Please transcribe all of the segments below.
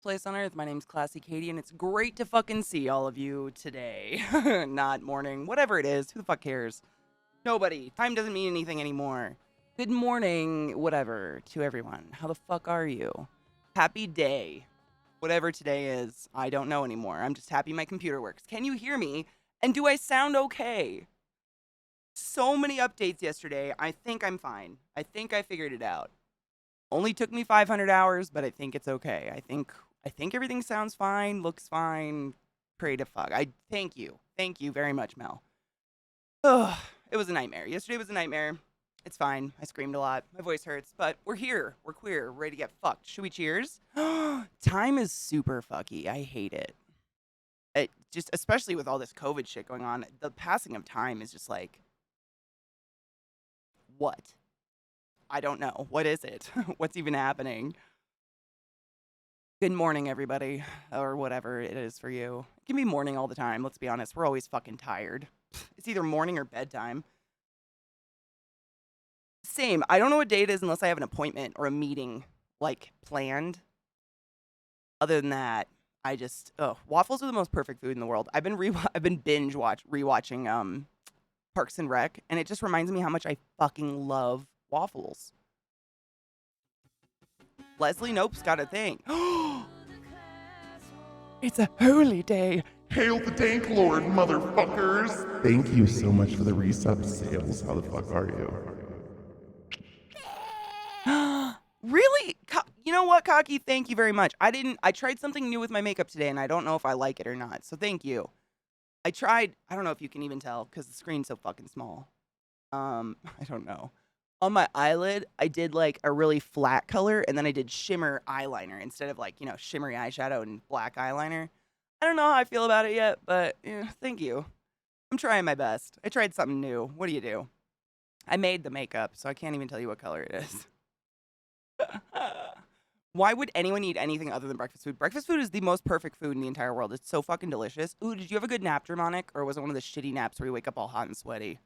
place on earth. My name's ClassyKatie, and it's great to fucking see all of you today. Not morning, whatever it is. Who the fuck cares? Nobody. Time doesn't mean anything anymore. Good morning, whatever, to everyone. How the fuck are you? Happy day. Whatever today is, I don't know anymore. I'm just happy my computer works. Can you hear me? And do I sound okay? So many updates yesterday. I think I'm fine. I think I figured it out. Only took me 500 hours, but I think it's okay. I think everything sounds fine, looks fine. Pray to fuck. I thank you. Thank you very much, Mel. Ugh, it was a nightmare. Yesterday was a nightmare. It's fine. I screamed a lot. My voice hurts, but we're here. We're queer. We're ready to get fucked. Should we cheers? Time is super fucky. I hate it. It just, especially with all this COVID shit going on, the passing of time is just like, what? I don't know. What is it? What's even happening? Good morning, everybody, or whatever it is for you. It can be morning all the time. Let's be honest. We're always fucking tired. It's either morning or bedtime. Same. I don't know what day it is unless I have an appointment or a meeting, like, planned. Other than that, waffles are the most perfect food in the world. I've been rewatching Parks and Rec, and it just reminds me how much I fucking love waffles. Leslie Nope's got a thing. It's a holy day. Hail the Tank Lord, motherfuckers! Thank you so much for the resub sales. How the fuck are you? Really? You know what, Cocky? Thank you very much. I tried something new with my makeup today, and I don't know if I like it or not. So thank you. I don't know if you can even tell because the screen's so fucking small. I don't know. On my eyelid, I did like a really flat color, and then I did shimmer eyeliner instead of like, shimmery eyeshadow and black eyeliner. I don't know how I feel about it yet, but thank you. I'm trying my best. I tried something new. What do you do? I made the makeup, so I can't even tell you what color it is. Why would anyone eat anything other than breakfast food? Breakfast food is the most perfect food in the entire world. It's so fucking delicious. Ooh, did you have a good nap, Dramonic? Or was it one of the shitty naps where you wake up all hot and sweaty?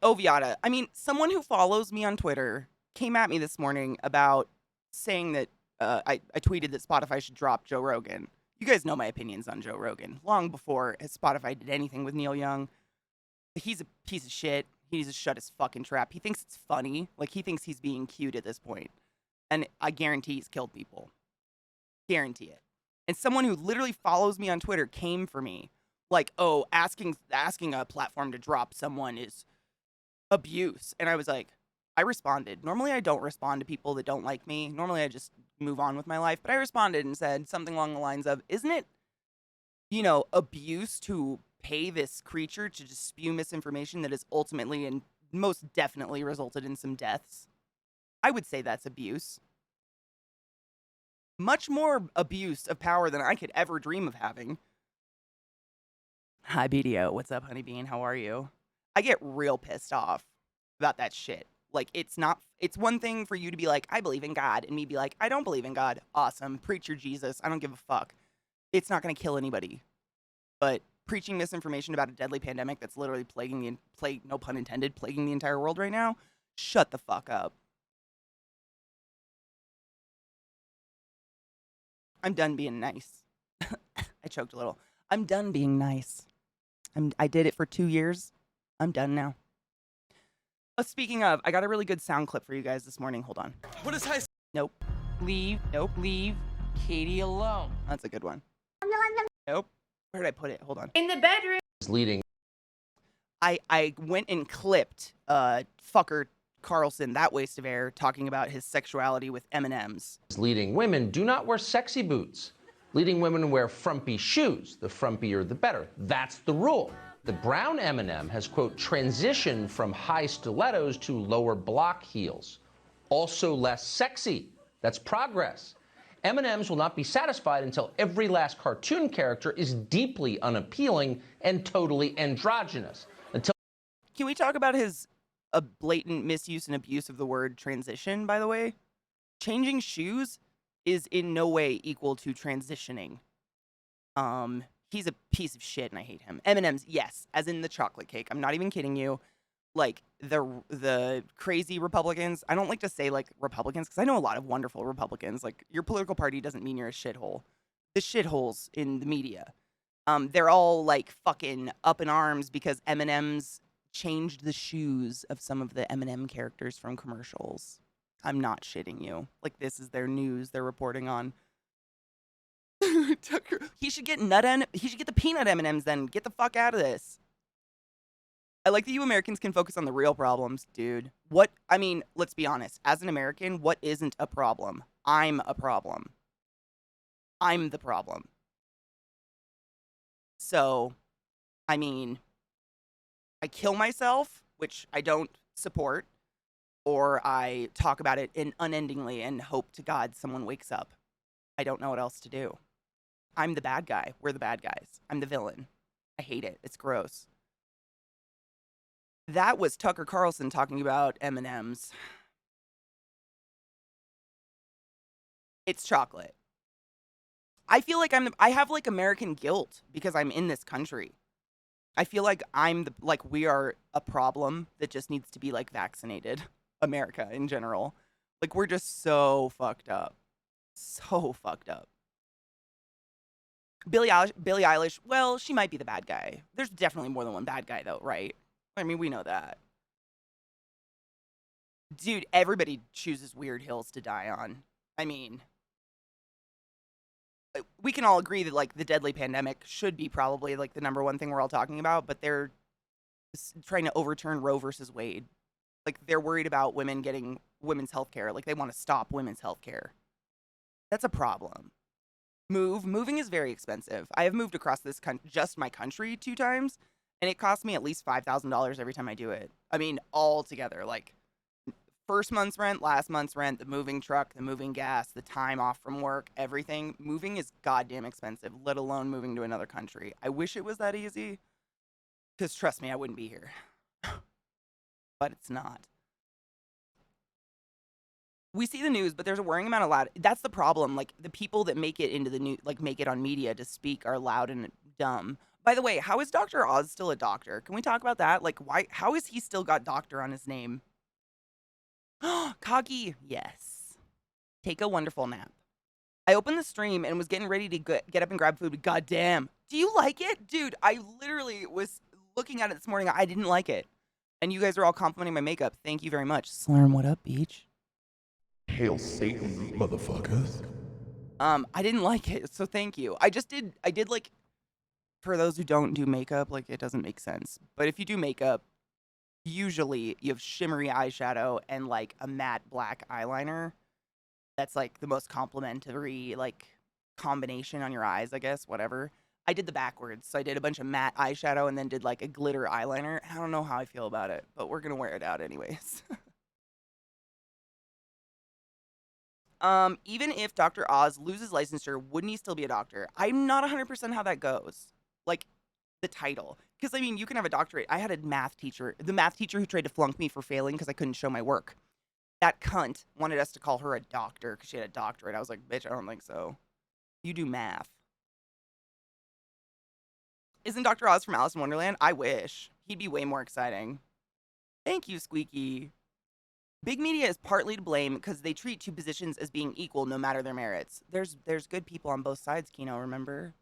Oh, Viata. I mean, someone who follows me on Twitter came at me this morning about saying that I tweeted that Spotify should drop Joe Rogan. You guys know my opinions on Joe Rogan. Long before Spotify did anything with Neil Young. He's a piece of shit. He needs to shut his fucking trap. He thinks it's funny. Like, he thinks he's being cute at this point. And I guarantee he's killed people. Guarantee it. And someone who literally follows me on Twitter came for me. Like, oh, asking a platform to drop someone is abuse. And I was like, I responded. Normally I don't respond to people that don't like me. Normally I just move on with my life. But I responded and said something along the lines of, isn't it, abuse to pay this creature to just spew misinformation that has ultimately and most definitely resulted in some deaths? I would say that's abuse. Much more abuse of power than I could ever dream of having. Hi, BDO. What's up, Honey Bean? How are you? I get real pissed off about that shit. Like, it's one thing for you to be like, I believe in God, and me be like, I don't believe in God. Awesome. Preach your Jesus. I don't give a fuck. It's not going to kill anybody. But preaching misinformation about a deadly pandemic that's literally no pun intended, plaguing the entire world right now, shut the fuck up. I'm done being nice. I choked a little. I'm done being nice. I did it for 2 years. I'm done now. Speaking of, I got a really good sound clip for you guys this morning. Hold on. What is high? Nope. Nope. Leave Katie alone. That's a good one. Nope. Where did I put it? Hold on. In the bedroom. Leading. I went and clipped fucker Carlson, that waste of air, talking about his sexuality with M&Ms. Leading women do not wear sexy boots. Leading women wear frumpy shoes. The frumpier, the better. That's the rule. The brown M&M has, quote, transitioned from high stilettos to lower block heels. Also less sexy. That's progress. M&Ms will not be satisfied until every last cartoon character is deeply unappealing and totally androgynous. Can we talk about his blatant misuse and abuse of the word transition, by the way? Changing shoes is in no way equal to transitioning. He's a piece of shit and I hate him. M&M's, yes, as in the chocolate cake. I'm not even kidding you. like the crazy Republicans. I don't like to say like Republicans because I know a lot of wonderful Republicans. Like your political party doesn't mean you're a shithole. The shitholes in the media. They're all like fucking up in arms because M&M's changed the shoes of some of the M&M characters from commercials. I'm not shitting you. Like this is their news they're reporting on. Tucker, he should get he should get the peanut M&Ms then. Get the fuck out of this. I like that you Americans can focus on the real problems, dude. I mean, let's be honest. As an American, what isn't a problem? I'm a problem. I'm the problem. So, I mean, I kill myself, which I don't support, or I talk about it unendingly and hope to God someone wakes up. I don't know what else to do. I'm the bad guy. We're the bad guys. I'm the villain. I hate it. It's gross. That was Tucker Carlson talking about M&Ms. It's chocolate. I feel like I have like American guilt because I'm in this country. I feel like we are a problem that just needs to be like vaccinated. America in general. Like we're just so fucked up. So fucked up. Billie Eilish, well, she might be the bad guy. There's definitely more than one bad guy though, right? I mean, we know that. Dude, everybody chooses weird hills to die on. I mean, we can all agree that like the deadly pandemic should be probably like the number one thing we're all talking about, but they're trying to overturn Roe versus Wade. Like they're worried about women getting women's health care. Like they want to stop women's health care. That's a problem. Moving is very expensive. I have moved across this just my country 2 times, and it costs me at least $5,000 every time I do it. I mean, all together, like first month's rent, last month's rent, the moving truck, the moving gas, the time off from work, everything. Moving is goddamn expensive, let alone moving to another country. I wish it was that easy, because trust me, I wouldn't be here. But it's not. We see the news, but there's a worrying amount of loud. That's the problem. Like the people that make it into the news, like make it on media to speak, are loud and dumb. By the way, how is Dr. Oz still a doctor? Can we talk about that? Like, why? How is he still got doctor on his name? Cocky, yes. Take a wonderful nap. I opened the stream and was getting ready to get up and grab food. But goddamn, do you like it, dude? I literally was looking at it this morning. I didn't like it, and you guys are all complimenting my makeup. Thank you very much. Slurm, what up, Beach? Hail Satan, motherfuckers. I didn't like it, so thank you. I did like, for those who don't do makeup, like it doesn't make sense. But if you do makeup, usually you have shimmery eyeshadow and like a matte black eyeliner. That's like the most complimentary like combination on your eyes, I guess, whatever. I did the backwards. So I did a bunch of matte eyeshadow and then did like a glitter eyeliner. I don't know how I feel about it, but we're going to wear it out anyways. Even if Dr. Oz loses licensure, wouldn't he still be a doctor? I'm not 100% how that goes. Like, the title. Because, I mean, you can have a doctorate. I had a math teacher, the math teacher who tried to flunk me for failing because I couldn't show my work. That cunt wanted us to call her a doctor because she had a doctorate. I was like, bitch, I don't think so. You do math. Isn't Dr. Oz from Alice in Wonderland? I wish. He'd be way more exciting. Thank you, Squeaky. Big media is partly to blame because they treat 2 positions as being equal no matter their merits. There's good people on both sides, Kino, remember?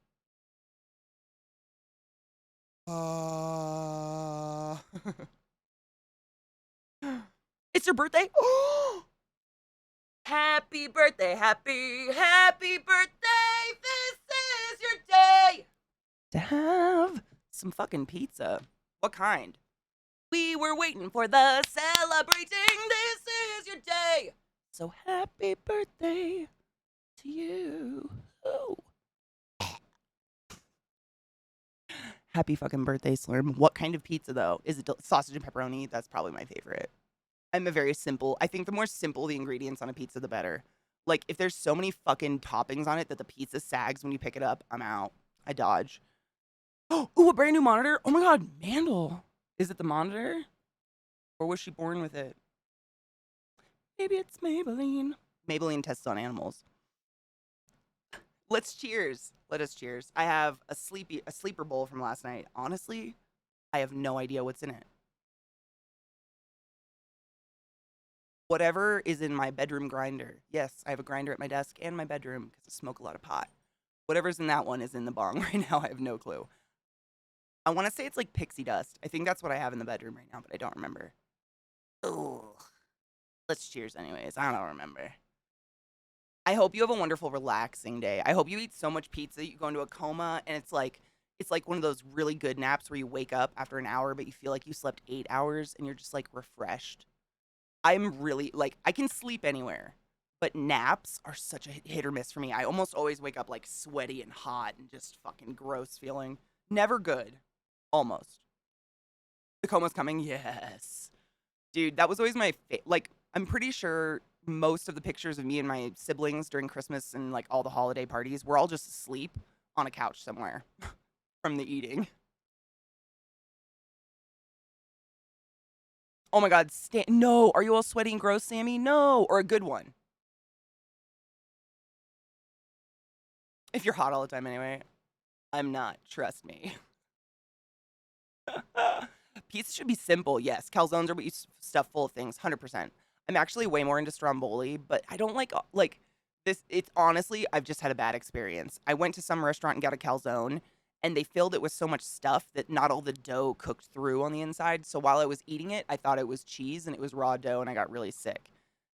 It's your birthday? Happy birthday, happy birthday. This is your day to have some fucking pizza. What kind? We were waiting for the celebrating. This is your day. So happy birthday to you. Oh. Happy fucking birthday, Slurm. What kind of pizza, though? Is it sausage and pepperoni? That's probably my favorite. I'm a very simple. I think the more simple the ingredients on a pizza, the better. Like, if there's so many fucking toppings on it that the pizza sags when you pick it up, I'm out. I dodge. Oh, ooh, a brand new monitor. Oh my God, Mandel. Is it the monitor? Or was she born with it? Maybe it's Maybelline. Maybelline tests on animals. Let's cheers. Let us cheers. I have a sleeper bowl from last night. Honestly, I have no idea what's in it. Whatever is in my bedroom grinder. Yes, I have a grinder at my desk and my bedroom because I smoke a lot of pot. Whatever's in that one is in the bong right now. I have no clue. I want to say it's like pixie dust. I think that's what I have in the bedroom right now, but I don't remember. Oh, let's cheers anyways. I don't remember. I hope you have a wonderful, relaxing day. I hope you eat so much pizza you go into a coma, and it's like one of those really good naps where you wake up after an hour, but you feel like you slept 8 hours and you're just like refreshed. I'm really like I can sleep anywhere, but naps are such a hit or miss for me. I almost always wake up like sweaty and hot and just fucking gross feeling. Never good. Almost. The coma's coming. Yes. Dude, that was always my like I'm pretty sure most of the pictures of me and my siblings during Christmas and like all the holiday parties were all just asleep on a couch somewhere from the eating. Oh my god, no, are you all sweaty and gross, Sammy? No, or a good one. If you're hot all the time anyway. I'm not, trust me. Pizza should be simple, yes. Calzones are what you stuff full of things, 100%. I'm actually way more into stromboli, but I don't like this. It's honestly, I've just had a bad experience. I went to some restaurant and got a calzone, and they filled it with so much stuff that not all the dough cooked through on the inside. So while I was eating it, I thought it was cheese, and it was raw dough, and I got really sick.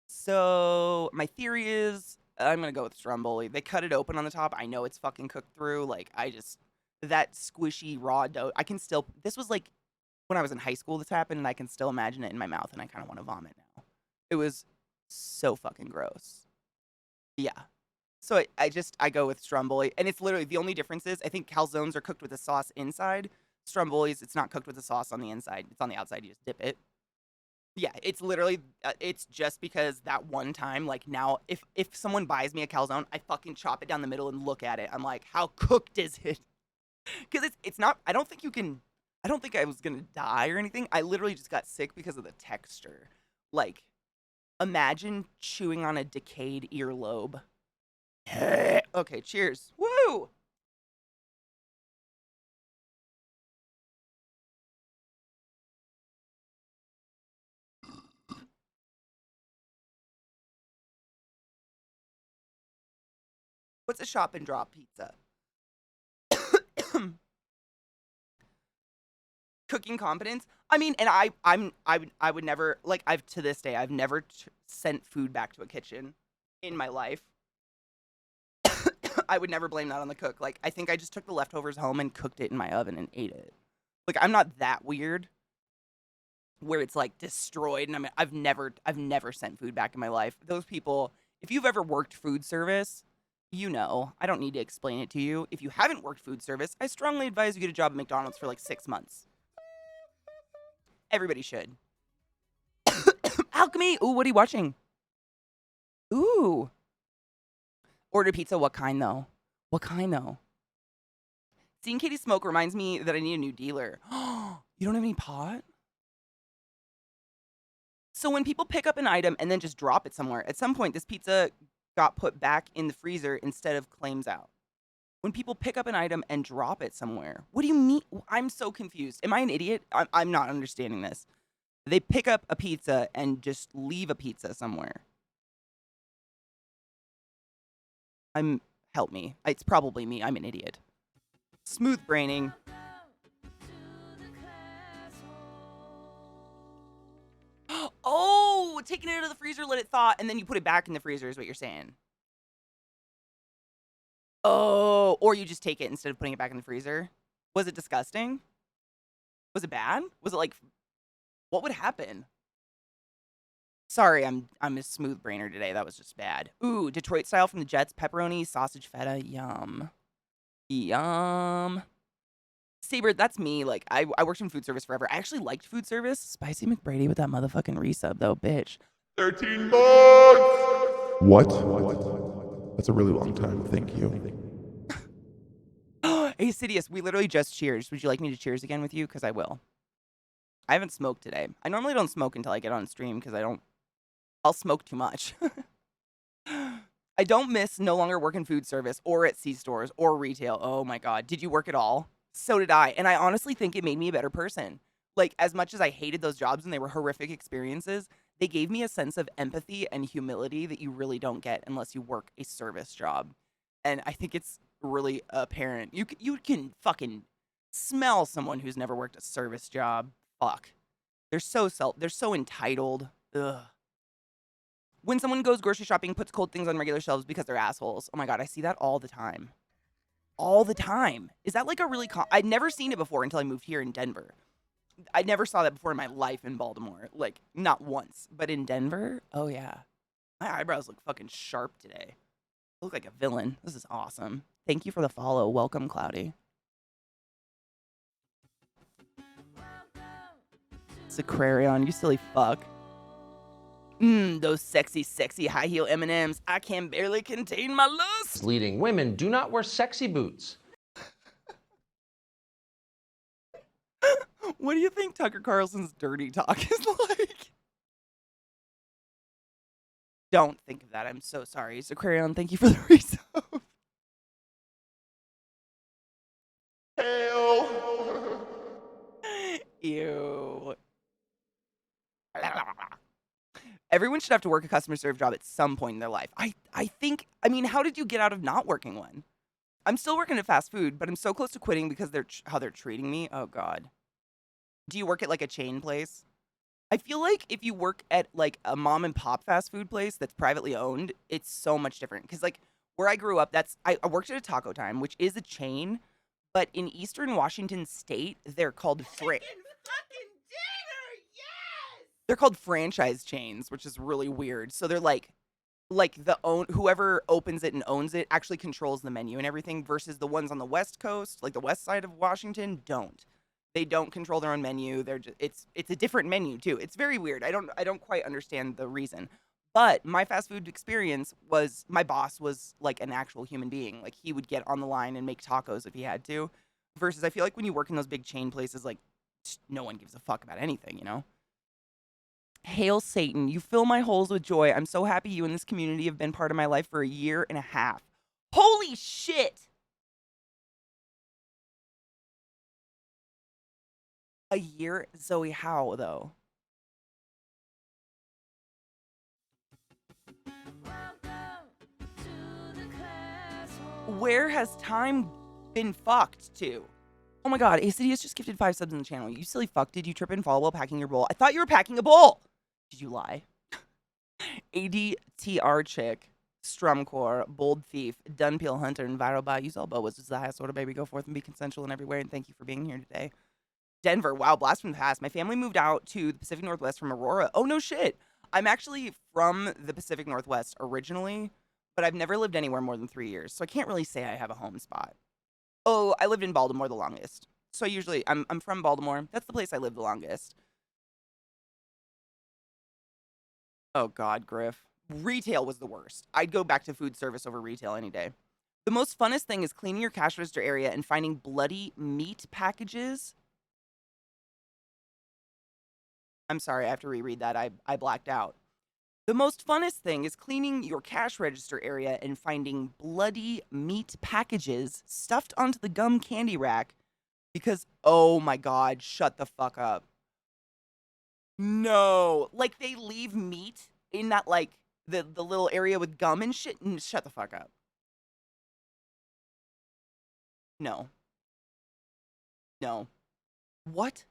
So my theory is I'm gonna go with stromboli. They cut it open on the top. I know it's fucking cooked through. Like that squishy raw dough. I can still. This was like when I was in high school. This happened, and I can still imagine it in my mouth, and I kind of want to vomit now. It was so fucking gross. Yeah. So I go with stromboli, and it's literally the only difference is I think calzones are cooked with a sauce inside. Stromboli's it's not cooked with a sauce on the inside. It's on the outside. You just dip it. Yeah, it's literally it's just because that one time, like now, if someone buys me a calzone, I fucking chop it down the middle and look at it. I'm like, how cooked is it? Because it's not. I don't think you can. I don't think I was gonna die or anything. I literally just got sick because of the texture. Like, imagine chewing on a decayed earlobe. Okay, cheers. Woo! What's a shop and drop pizza? Cooking competence. I mean, and I would never like I've to this day I've never sent food back to a kitchen in my life. I would never blame that on the cook. Like I think I just took the leftovers home and cooked it in my oven and ate it. Like I'm not that weird where it's like destroyed and I've never sent food back in my life. Those people, if you've ever worked food service, you know. I don't need to explain it to you. If you haven't worked food service, I strongly advise you get a job at McDonald's for like 6 months. Everybody should. Alchemy. Ooh, what are you watching? Ooh. Order pizza. What kind though? What kind though? Seeing Katie smoke reminds me that I need a new dealer. You don't have any pot? So when people pick up an item and then just drop it somewhere, at some point this pizza got put back in the freezer instead of claims out. When people pick up an item and drop it somewhere, what do you mean? I'm so confused. Am I an idiot? I'm not understanding this. They pick up a pizza and just leave a pizza somewhere. Help me. It's probably me. I'm an idiot. Smooth braining. Oh, taking it out of the freezer, let it thaw, and then you put it back in the freezer is what you're saying. Oh, or you just take it instead of putting it back in the freezer. Was it disgusting? Was it bad? Was it like, what would happen? Sorry, I'm a smooth brainer today. That was just bad. Ooh, Detroit style from the Jets, pepperoni, sausage feta, yum. Yum. Saber, that's me. Like, I worked in food service forever. I actually liked food service. Spicy McBrady with that motherfucking resub, though, bitch. 13 bucks! What? That's a really long time. Thank you. Hey, Sidious, we literally just cheers. Would you like me to cheers again with you? Because I will. I haven't smoked today. I normally don't smoke until I get on stream because I'll smoke too much. I don't miss no longer working food service or at C-stores or retail. Oh my God. Did you work at all? So did I. And I honestly think it made me a better person. Like, as much as I hated those jobs and they were horrific experiences, they gave me a sense of empathy and humility that you really don't get unless you work a service job. And I think it's really apparent. You can fucking smell someone who's never worked a service job. Fuck. They're so entitled. Ugh. When someone goes grocery shopping, puts cold things on regular shelves because they're assholes. Oh my God, I see that all the time. All the time. Is that like a really I'd never seen it before until I moved here in Denver. I never saw that before in my life in Baltimore. Like, not once. But in Denver, oh yeah. My eyebrows look fucking sharp today. I look like a villain. This is awesome. Thank you for the follow. Welcome, Cloudy. Sacrarion, you silly fuck. Those sexy, sexy high heel M&Ms. I can barely contain my lust. Leading women do not wear sexy boots. What do you think Tucker Carlson's dirty talk is like? Don't think of that. I'm so sorry. Sacrarion, thank you for the resub. Hail! Ew. Everyone should have to work a customer service job at some point in their life. I think, I mean, how did you get out of not working one? I'm still working at fast food, but I'm so close to quitting because how they're treating me. Oh, God. Do you work at like a chain place? I feel like if you work at like a mom and pop fast food place that's privately owned, it's so much different. Because like where I grew up, I worked at a Taco Time, which is a chain, but in Eastern Washington State, they're called they're called franchise chains, which is really weird. So they're like whoever opens it and owns it actually controls the menu and everything, versus the ones on the West Coast, like the west side of Washington, don't. They don't control their own menu. They're just, it's a different menu too. It's very weird. I don't quite understand the reason. But my fast food experience was, my boss was like an actual human being. Like he would get on the line and make tacos if he had to. Versus I feel like when you work in those big chain places, like no one gives a fuck about anything, you know? Hail Satan, you fill my holes with joy. I'm so happy you and this community have been part of my life for a year and a half. Holy shit! A year? Zoe, how though? Where has time been fucked to? Oh my God, ACD just gifted 5 subs in the channel. You silly fuck, did you trip and fall while packing your bowl? I thought you were packing a bowl! Did you lie? ADTR chick, Strumcore, Bold Thief, Dunpeel Hunter, and Viral By Use Elbow was the highest order, baby. Go forth and be consensual in every way, and thank you for being here today. Denver, wow, blast from the past. My family moved out to the Pacific Northwest from Aurora. Oh, no shit. I'm actually from the Pacific Northwest originally, but I've never lived anywhere more than 3 years, so I can't really say I have a home spot. Oh, I lived in Baltimore the longest. So usually, I'm from Baltimore. That's the place I lived the longest. Oh, God, Griff. Retail was the worst. I'd go back to food service over retail any day. The most funnest thing is cleaning your cash register area and finding bloody meat packages. I'm sorry, I have to reread that. I blacked out. The most funnest thing is cleaning your cash register area and finding bloody meat packages stuffed onto the gum candy rack because, oh my God, shut the fuck up. No, like they leave meat in that like the little area with gum and shit. Shut the fuck up. No. No. What?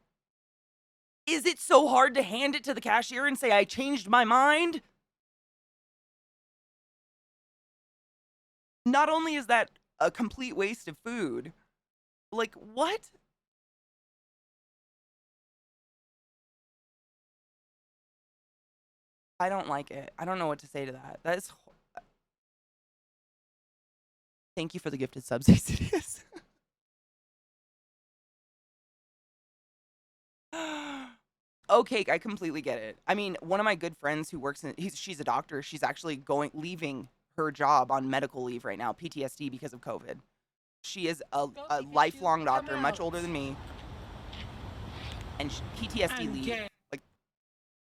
Is it so hard to hand it to the cashier and say I changed my mind? Not only is that a complete waste of food, like what? I don't like it. I don't know what to say to that. That is. Thank you for the gifted subs, ACDS. Okay, I completely get it. I mean, one of my good friends who works she's a doctor. She's actually leaving her job on medical leave right now, PTSD because of COVID. She is a lifelong doctor, much older than me, and PTSD leave. Like,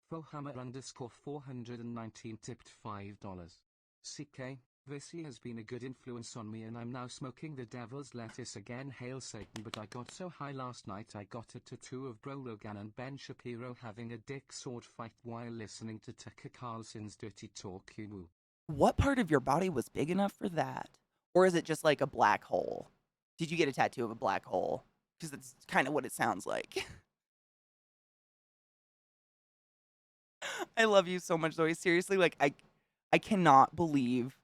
Fohammer _419 tipped $5. CK, This year has been a good influence on me and I'm now smoking the devil's lettuce again. Hail Satan. But I got so high last night I got a tattoo of Bro Logan and Ben Shapiro having a dick sword fight while listening to Tucker Carlson's Dirty Talk. You. What part of your body was big enough for that? Or is it just like a black hole? Did you get a tattoo of a black hole? Because that's kind of what it sounds like. I love you so much, Zoe. Seriously, like I cannot believe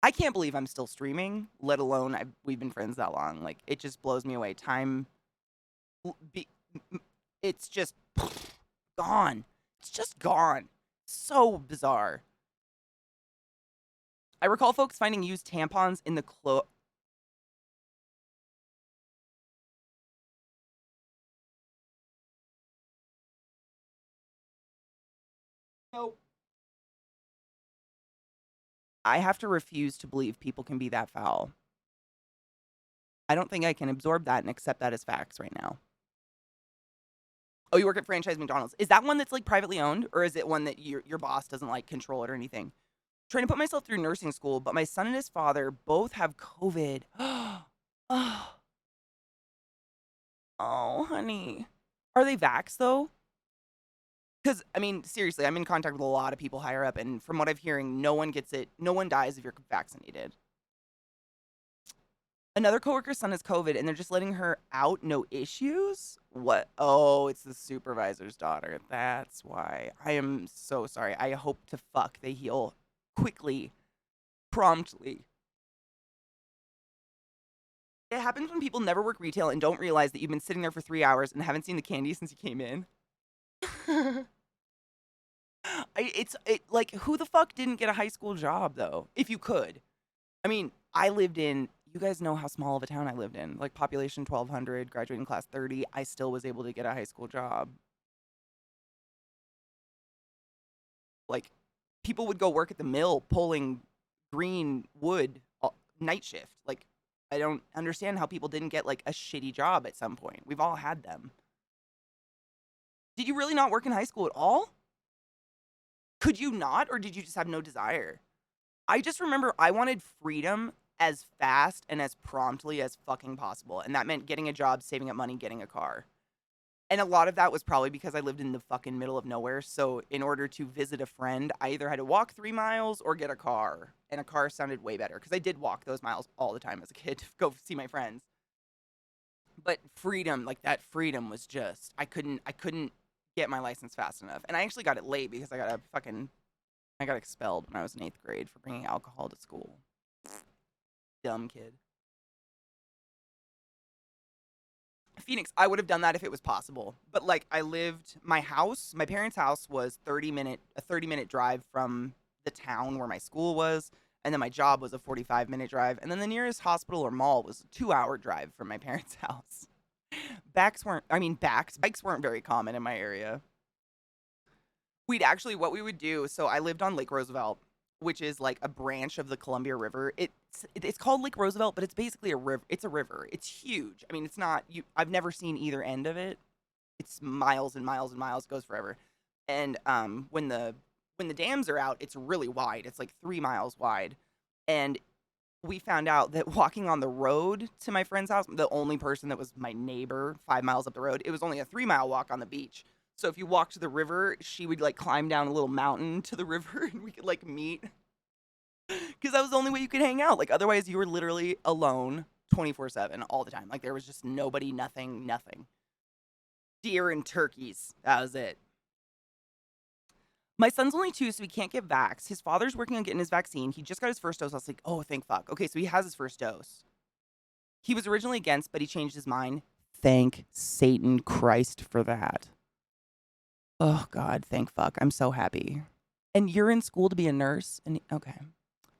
I can't believe I'm still streaming, let alone we've been friends that long. Like, it just blows me away. Time, it's just gone. It's just gone. So bizarre. I recall folks finding used tampons in the Nope. I have to refuse to believe people can be that foul. I don't think I can absorb that and accept that as facts right now. Oh, you work at franchise McDonald's. Is that one that's like privately owned, or is it one that your boss doesn't like control it or anything? Trying to put myself through nursing school, but my son and his father both have COVID. Oh, honey. Are they vaxxed though? Because, I mean, seriously, I'm in contact with a lot of people higher up, and from what I'm hearing, no one gets it. No one dies if you're vaccinated. Another coworker's son has COVID, and they're just letting her out, no issues? What? Oh, it's the supervisor's daughter. That's why. I am so sorry. I hope to fuck they heal quickly, promptly. It happens when people never work retail and don't realize that you've been sitting there for 3 hours and haven't seen the candy since you came in. Like, who the fuck didn't get a high school job though? If you could. I mean, I lived in, you guys know how small of a town I lived in. Like, population 1,200, graduating class 30. I still was able to get a high school job. Like, people would go work at the mill pulling green wood night shift. Like, I don't understand how people didn't get like a shitty job at some point. We've all had them. Did you really not work in high school at all? Could you not, or did you just have no desire? I just remember I wanted freedom as fast and as promptly as fucking possible. And that meant getting a job, saving up money, getting a car. And a lot of that was probably because I lived in the fucking middle of nowhere. So in order to visit a friend, I either had to walk 3 miles or get a car. And a car sounded way better because I did walk those miles all the time as a kid to go see my friends. But freedom, like that freedom was just, I couldn't get my license fast enough. And I actually got it late because I got expelled when I was in 8th grade for bringing alcohol to school. Dumb kid. Phoenix, I would have done that if it was possible. But like, my parents' house was a 30-minute drive from the town where my school was. And then my job was a 45-minute drive. And then the nearest hospital or mall was a 2-hour drive from my parents' house. Bikes weren't very common in my area. What we would do, so I lived on Lake Roosevelt, which is like a branch of the Columbia River. It's called Lake Roosevelt, but it's basically a river. It's a river. It's huge. I mean, it's not, I've never seen either end of it. It's miles and miles and miles, it goes forever. And when the dams are out, it's really wide. It's like 3 miles wide. And we found out that walking on the road to my friend's house, the only person that was my neighbor 5 miles up the road, it was only a 3-mile walk on the beach. So if you walked to the river, she would like climb down a little mountain to the river and we could like meet. Because that was the only way you could hang out. Like, otherwise you were literally alone 24/7 all the time. Like, there was just nobody, nothing. Deer and turkeys. That was it. My son's only 2, so he can't get vaxxed. His father's working on getting his vaccine. He just got his first dose. I was like, oh, thank fuck. Okay, so he has his first dose. He was originally against, but he changed his mind. Thank Satan Christ for that. Oh, God, thank fuck. I'm so happy. And you're in school to be a nurse? And okay,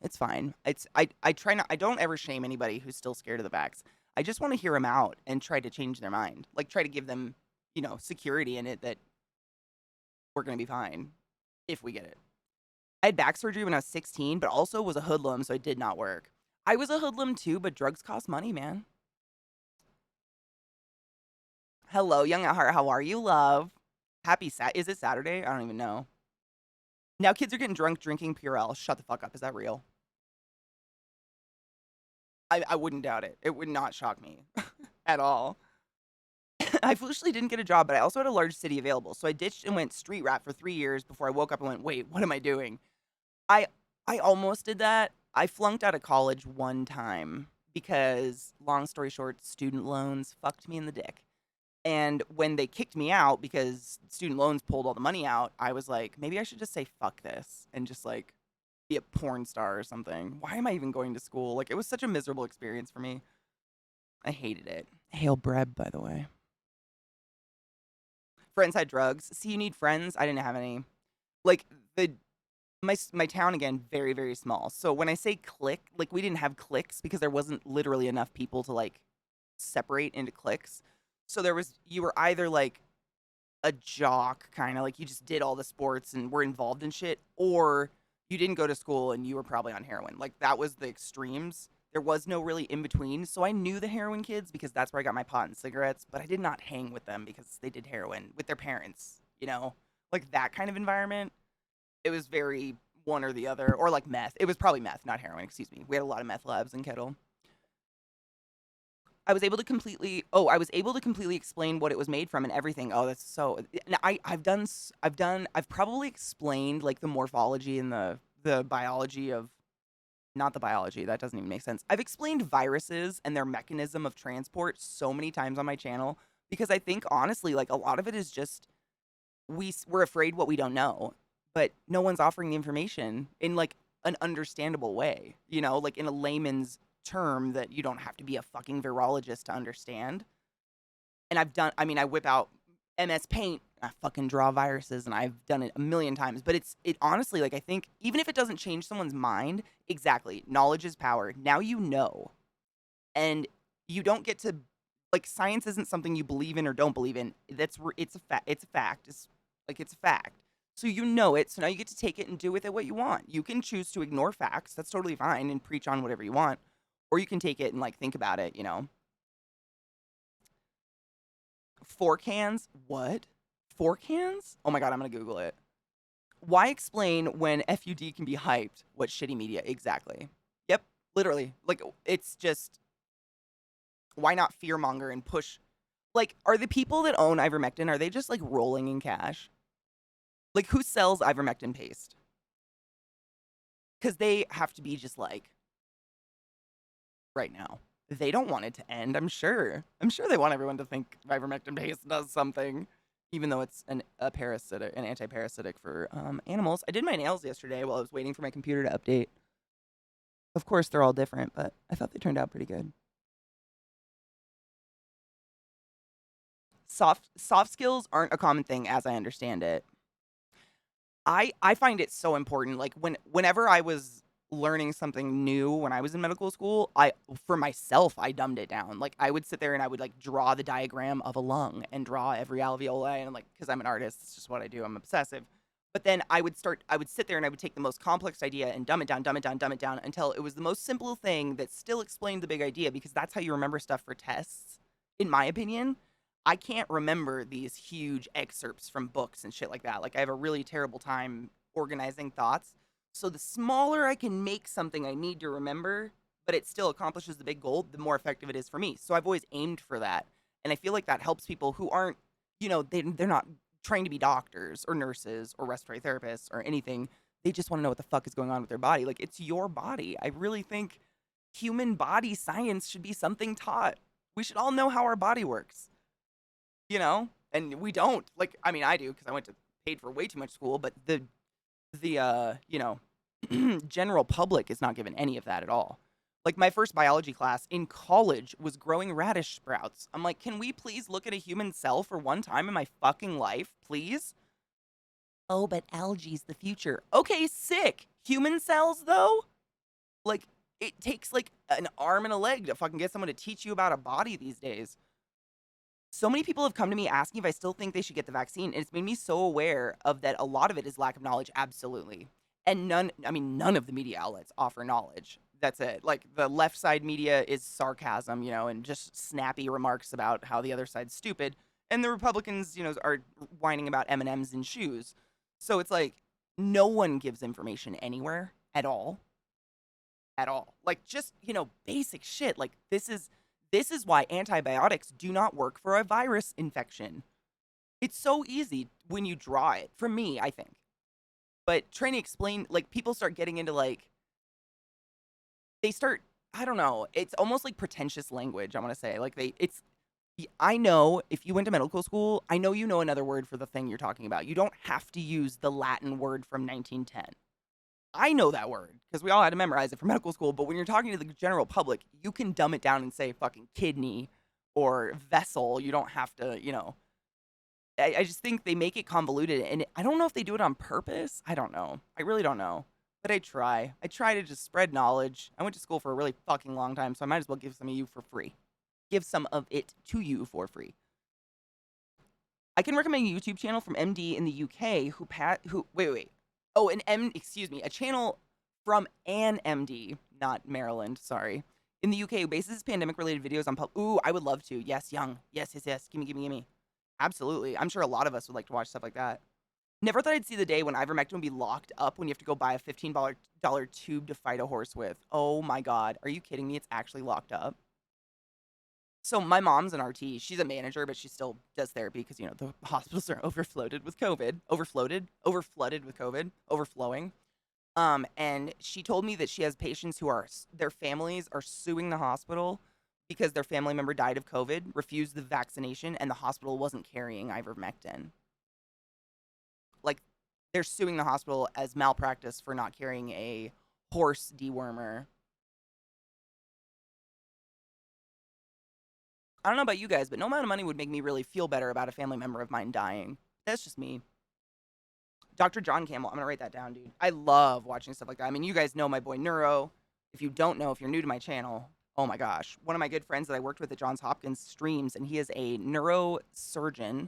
it's fine. I try not, I don't ever shame anybody who's still scared of the vax. I just want to hear them out and try to change their mind. Like, try to give them, security in it that we're going to be fine. If we get it. I had back surgery when I was 16, but also was a hoodlum, so it did not work. I was a hoodlum too, but drugs cost money, man. Hello, young at heart. How are you, love? Is it Saturday? I don't even know. Now kids are getting drunk drinking Purell. Shut the fuck up. Is that real? I wouldn't doubt it. It would not shock me at all. I foolishly didn't get a job, but I also had a large city available. So I ditched and went street rat for 3 years before I woke up and went, wait, what am I doing? I I almost did that. I flunked out of college one time because, long story short, student loans fucked me in the dick. And when they kicked me out because student loans pulled all the money out, I was like, maybe I should just say fuck this and just like be a porn star or something. Why am I even going to school? Like, it was such a miserable experience for me. I hated it. Hail Breb, by the way. Friends had drugs. See, you need friends. I didn't have any. Like, my town, again, very, very small. So when I say clique, like, we didn't have cliques because there wasn't literally enough people to like separate into cliques. So you were either like a jock, kind of like you just did all the sports and were involved in shit, or you didn't go to school and you were probably on heroin. Like, that was the extremes. There was no really in between. So I knew the heroin kids because that's where I got my pot and cigarettes, but I did not hang with them because they did heroin with their parents, like that kind of environment. It was very one or the other, or like meth. It was probably meth, not heroin, excuse me. We had a lot of meth labs in Kettle. I was able to completely explain what it was made from and everything. Oh, that's so. I've probably explained like the morphology and the biology of, not the biology. That doesn't even make sense. I've explained viruses and their mechanism of transport so many times on my channel because I think honestly, like a lot of it is just we're afraid what we don't know, but no one's offering the information in like an understandable way. Like in a layman's term that you don't have to be a fucking virologist to understand. And I whip out MS Paint, I fucking draw viruses, and I've done it a million times. But it honestly, like, I think even if it doesn't change someone's mind, exactly, knowledge is power. Now you know. And you don't get to, like, science isn't something you believe in or don't believe in. It's a fact. It's a fact. So you know it, so now you get to take it and do with it what you want. You can choose to ignore facts, that's totally fine, and preach on whatever you want. Or you can take it and, like, think about it, 4 cans? What? 4 cans? Oh my god, I'm gonna Google it. Why explain when FUD can be hyped? What shitty media? Exactly. Yep, literally. Like, it's just, why not fearmonger and push? Like, are the people that own ivermectin, are they just, like, rolling in cash? Like, who sells ivermectin paste? Because they have to be just, like, right now. They don't want it to end, I'm sure. I'm sure they want everyone to think ivermectin paste does something, even though it's an anti-parasitic for animals. I did my nails yesterday while I was waiting for my computer to update. Of course, they're all different, but I thought they turned out pretty good. Soft skills aren't a common thing as I understand it. I find it so important. Like, whenever I was learning something new when I was in medical school, for myself, I dumbed it down. Like, I would sit there and I would, like, draw the diagram of a lung and draw every alveoli, and, like, because I'm an artist, it's just what I do. I'm obsessive. But then I would sit there and I would take the most complex idea and dumb it down until it was the most simple thing that still explained the big idea, because that's how you remember stuff for tests, in my opinion. I can't remember these huge excerpts from books and shit like that. Like, I have a really terrible time organizing thoughts. So the smaller I can make something I need to remember, but it still accomplishes the big goal, the more effective it is for me. So I've always aimed for that. And I feel like that helps people who aren't, they're not trained to be doctors or nurses or respiratory therapists or anything. They just want to know what the fuck is going on with their body. Like, it's your body. I really think human body science should be something taught. We should all know how our body works. And we don't. Like, I mean, I do, because I paid for way too much school, but the general public is not given any of that at all. Like, my first biology class in college was growing radish sprouts. I'm like, can we please look at a human cell for one time in my fucking life, please? Oh, but algae's the future. Okay, sick. Human cells, though? Like, it takes, like, an arm and a leg to fucking get someone to teach you about a body these days. So many people have come to me asking if I still think they should get the vaccine, and it's made me so aware of that. A lot of it is lack of knowledge, absolutely. And none of the media outlets offer knowledge. That's it. Like, the left side media is sarcasm, and just snappy remarks about how the other side's stupid. And the Republicans, are whining about M&Ms in shoes. So it's like, no one gives information anywhere at all. at all. Like, just, basic shit. Like, this is why antibiotics do not work for a virus infection. It's so easy when you draw it. For me, I think. But trying to explain, like, people start getting into, like, they start, I don't know, it's almost like pretentious language, I want to say. Like, I know if you went to medical school, I know you know another word for the thing you're talking about. You don't have to use the Latin word from 1910. I know that word because we all had to memorize it for medical school. But when you're talking to the general public, you can dumb it down and say fucking kidney or vessel. You don't have to, I just think they make it convoluted. And I don't know if they do it on purpose. I don't know. I really don't know. But I try. I try to just spread knowledge. I went to school for a really fucking long time, so I might as well give some of you for free. Give some of it to you for free. I can recommend a YouTube channel from MD in the UK wait. Oh, a channel from an MD, not Maryland, sorry. In the UK, who bases pandemic-related videos on ooh, I would love to. Yes, young. Yes. Gimme. Absolutely. I'm sure a lot of us would like to watch stuff like that. Never thought I'd see the day when ivermectin would be locked up when you have to go buy a $15 tube to fight a horse with. Oh my God. Are you kidding me? It's actually locked up. So my mom's an RT. She's a manager, but she still does therapy because, the hospitals are overflooded with COVID. Overflooded with COVID. Overflowing. And she told me that she has patients who their families are suing the hospital because their family member died of COVID, refused the vaccination, and the hospital wasn't carrying ivermectin. Like, they're suing the hospital as malpractice for not carrying a horse dewormer. I don't know about you guys, but no amount of money would make me really feel better about a family member of mine dying. That's just me. Dr. John Campbell, I'm going to write that down, dude. I love watching stuff like that. I mean, you guys know my boy Neuro. If you don't know, if you're new to my channel, oh my gosh. One of my good friends that I worked with at Johns Hopkins streams, and he is a neurosurgeon,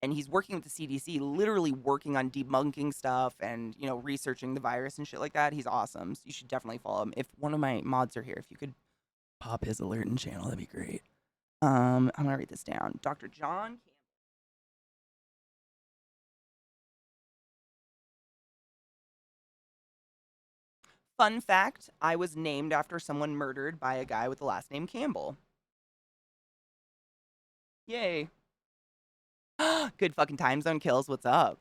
and he's working with the CDC, literally working on debunking stuff and, researching the virus and shit like that. He's awesome. So you should definitely follow him. If one of my mods are here, if you could pop his alert and channel, that'd be great. I'm going to write this down. Dr. John Campbell. Fun fact, I was named after someone murdered by a guy with the last name Campbell. Yay. Good fucking time zone kills. What's up?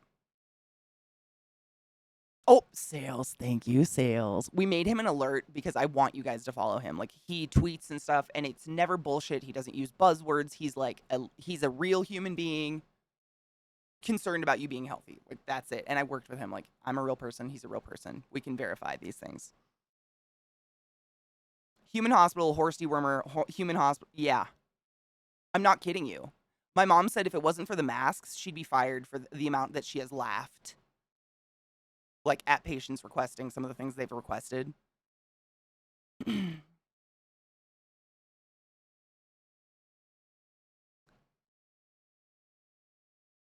Oh, Sales. Thank you, Sales. We made him an alert because I want you guys to follow him. Like, he tweets and stuff, and it's never bullshit. He doesn't use buzzwords. He's like, he's a real human being concerned about you being healthy. Like, that's it. And I worked with him. Like, I'm a real person. He's a real person. We can verify these things. Human hospital, horse dewormer, human hospital. Yeah. I'm not kidding you. My mom said if it wasn't for the masks, she'd be fired for the amount that she has laughed. Like, at patients requesting some of the things they've requested.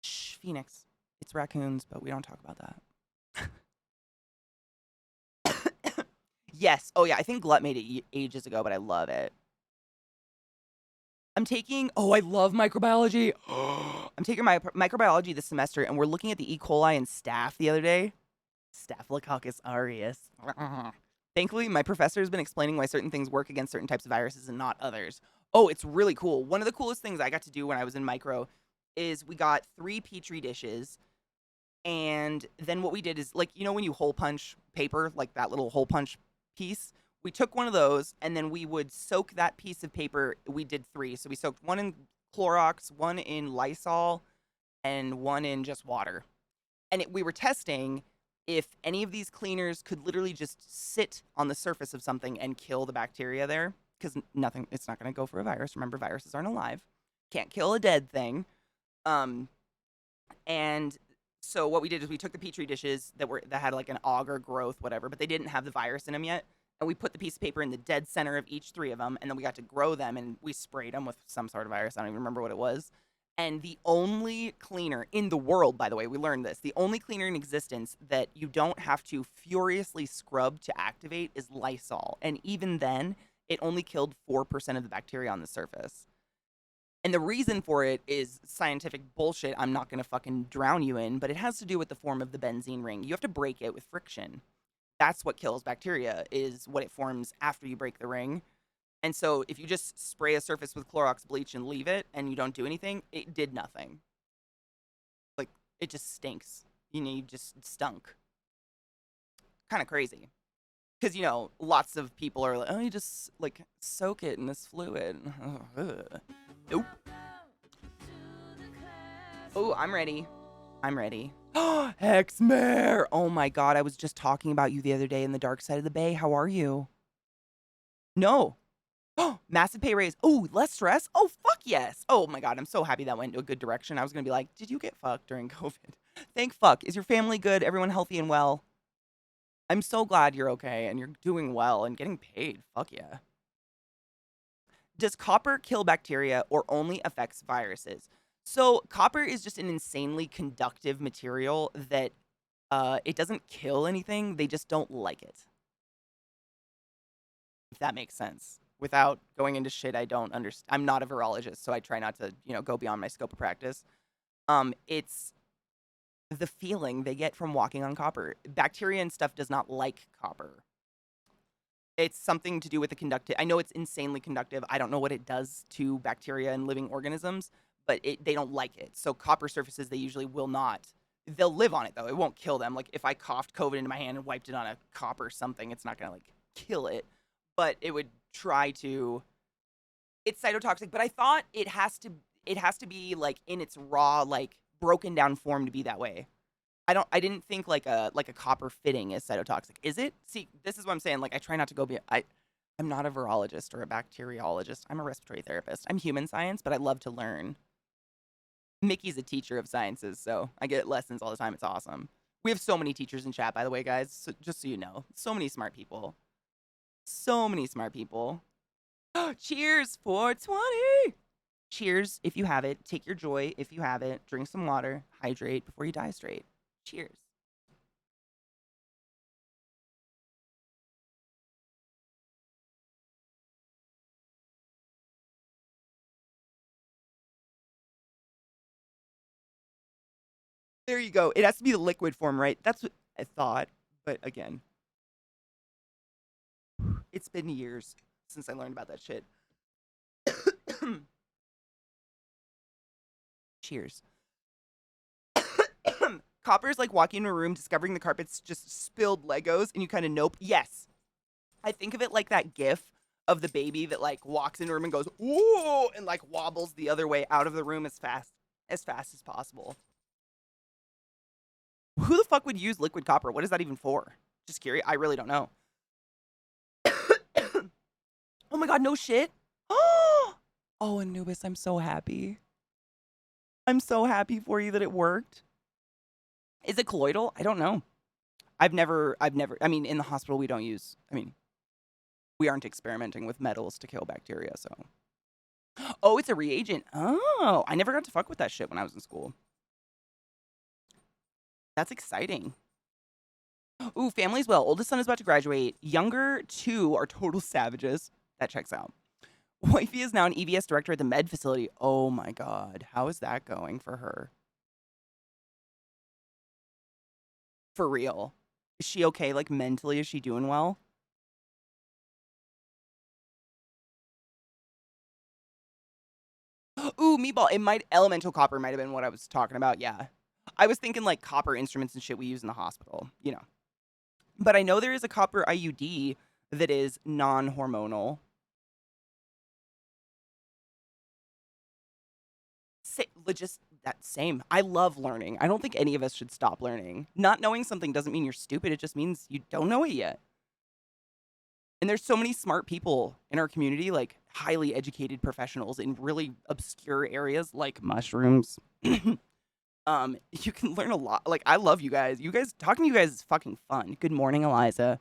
Shh, Phoenix. It's raccoons, but we don't talk about that. Yes. Oh, yeah. I think Glut made it ages ago, but I love it. I love microbiology. I'm taking my microbiology this semester, and we're looking at the E. coli in staph the other day. Staphylococcus aureus. Thankfully, my professor has been explaining why certain things work against certain types of viruses and not others. Oh, it's really cool. One of the coolest things I got to do when I was in micro is we got 3 Petri dishes. And then what we did is, like, when you hole punch paper, like that little hole punch piece, we took one of those and then we would soak that piece of paper. We did 3. So we soaked one in Clorox, one in Lysol, and one in just water. And we were testing if any of these cleaners could literally just sit on the surface of something and kill the bacteria there. Because it's not going to go for a virus. Remember, viruses aren't alive. Can't kill a dead thing. And so what we did is we took the Petri dishes that had like an auger growth, whatever, but they didn't have the virus in them yet. And we put the piece of paper in the dead center of each 3 of them. And then we got to grow them and we sprayed them with some sort of virus. I don't even remember what it was. And the only cleaner in the world, by the way, we learned this, the only cleaner in existence that you don't have to furiously scrub to activate is Lysol. And even then, it only killed 4% of the bacteria on the surface. And the reason for it is scientific bullshit I'm not going to fucking drown you in, but it has to do with the form of the benzene ring. You have to break it with friction. That's what kills bacteria, is what it forms after you break the ring. And so if you just spray a surface with Clorox bleach and leave it and you don't do anything, it did nothing. Like, it just stinks. You just stunk. Kind of crazy. Because, lots of people are like, oh, you just, like, soak it in this fluid. Nope. Oh, I'm ready. I'm ready. Hexmare! Oh my god, I was just talking about you the other day in the dark side of the bay. How are you? No. Massive pay raise. Oh, less stress? Oh, fuck yes. Oh my god, I'm so happy that went into a good direction. I was going to be like, did you get fucked during COVID? Thank fuck. Is your family good? Everyone healthy and well? I'm so glad you're okay and you're doing well and getting paid. Fuck yeah. Does copper kill bacteria or only affects viruses? So copper is just an insanely conductive material that it doesn't kill anything. They just don't like it. If that makes sense. Without going into shit I don't understand. I'm not a virologist, so I try not to, go beyond my scope of practice. It's the feeling they get from walking on copper. Bacteria and stuff does not like copper. It's something to do with the conductive. I know it's insanely conductive. I don't know what it does to bacteria and living organisms, but they don't like it. So copper surfaces, they usually will not. They'll live on it, though. It won't kill them. Like, if I coughed COVID into my hand and wiped it on a copper something, it's not going to, like, kill it. But it would try to... It's cytotoxic, but I thought it has to be, like, in its raw, like, broken down form to be that way. I didn't think like a copper fitting is cytotoxic. Is it? See, this is what I'm saying. Like, I try not to go I'm not a virologist or a bacteriologist. I'm a respiratory therapist. I'm human science, but I love to learn. Mickey's a teacher of sciences, so I get lessons all the time. It's awesome. We have so many teachers in chat, by the way, guys. So, just so you know. So many smart people. So many smart people. Cheers, 420! Cheers if you have it. Take your joy if you have it. Drink some water. Hydrate before you die straight. Cheers. There you go. It has to be the liquid form, right? That's what I thought. But again, it's been years since I learned about that shit. Cheers. Copper is like walking into a room, discovering the carpet's just spilled Legos, and you kind of nope. Yes. I think of it like that gif of the baby that like walks in a room and goes, ooh, and like wobbles the other way out of the room as fast as possible. Who the fuck would use liquid copper? What is that even for? Just curious. I really don't know. Oh my god, no shit. Oh, Anubis, I'm so happy. I'm so happy for you that it worked. Is it colloidal? I don't know. I've never, I mean, in the hospital we don't use, we aren't experimenting with metals to kill bacteria, so. Oh, it's a reagent. Oh, I never got to fuck with that shit when I was in school. That's exciting. Ooh, family's well. Oldest son is about to graduate. Younger two are total savages. That checks out. Wifey is now an EVS director at the med facility. Oh my god. How is that going for her? For real. Is she okay? Like, mentally, is she doing well? Ooh, meatball. Elemental copper might have been what I was talking about. Yeah. I was thinking like copper instruments and shit we use in the hospital, But I know there is a copper IUD that is non-hormonal. Same. I love learning. I don't think any of us should stop learning. Not knowing something doesn't mean you're stupid. It just means you don't know it yet. And there's so many smart people in our community, like highly educated professionals in really obscure areas like mushrooms. You can learn a lot. Like, I love you guys. Talking to you guys is fucking fun. Good morning, Eliza.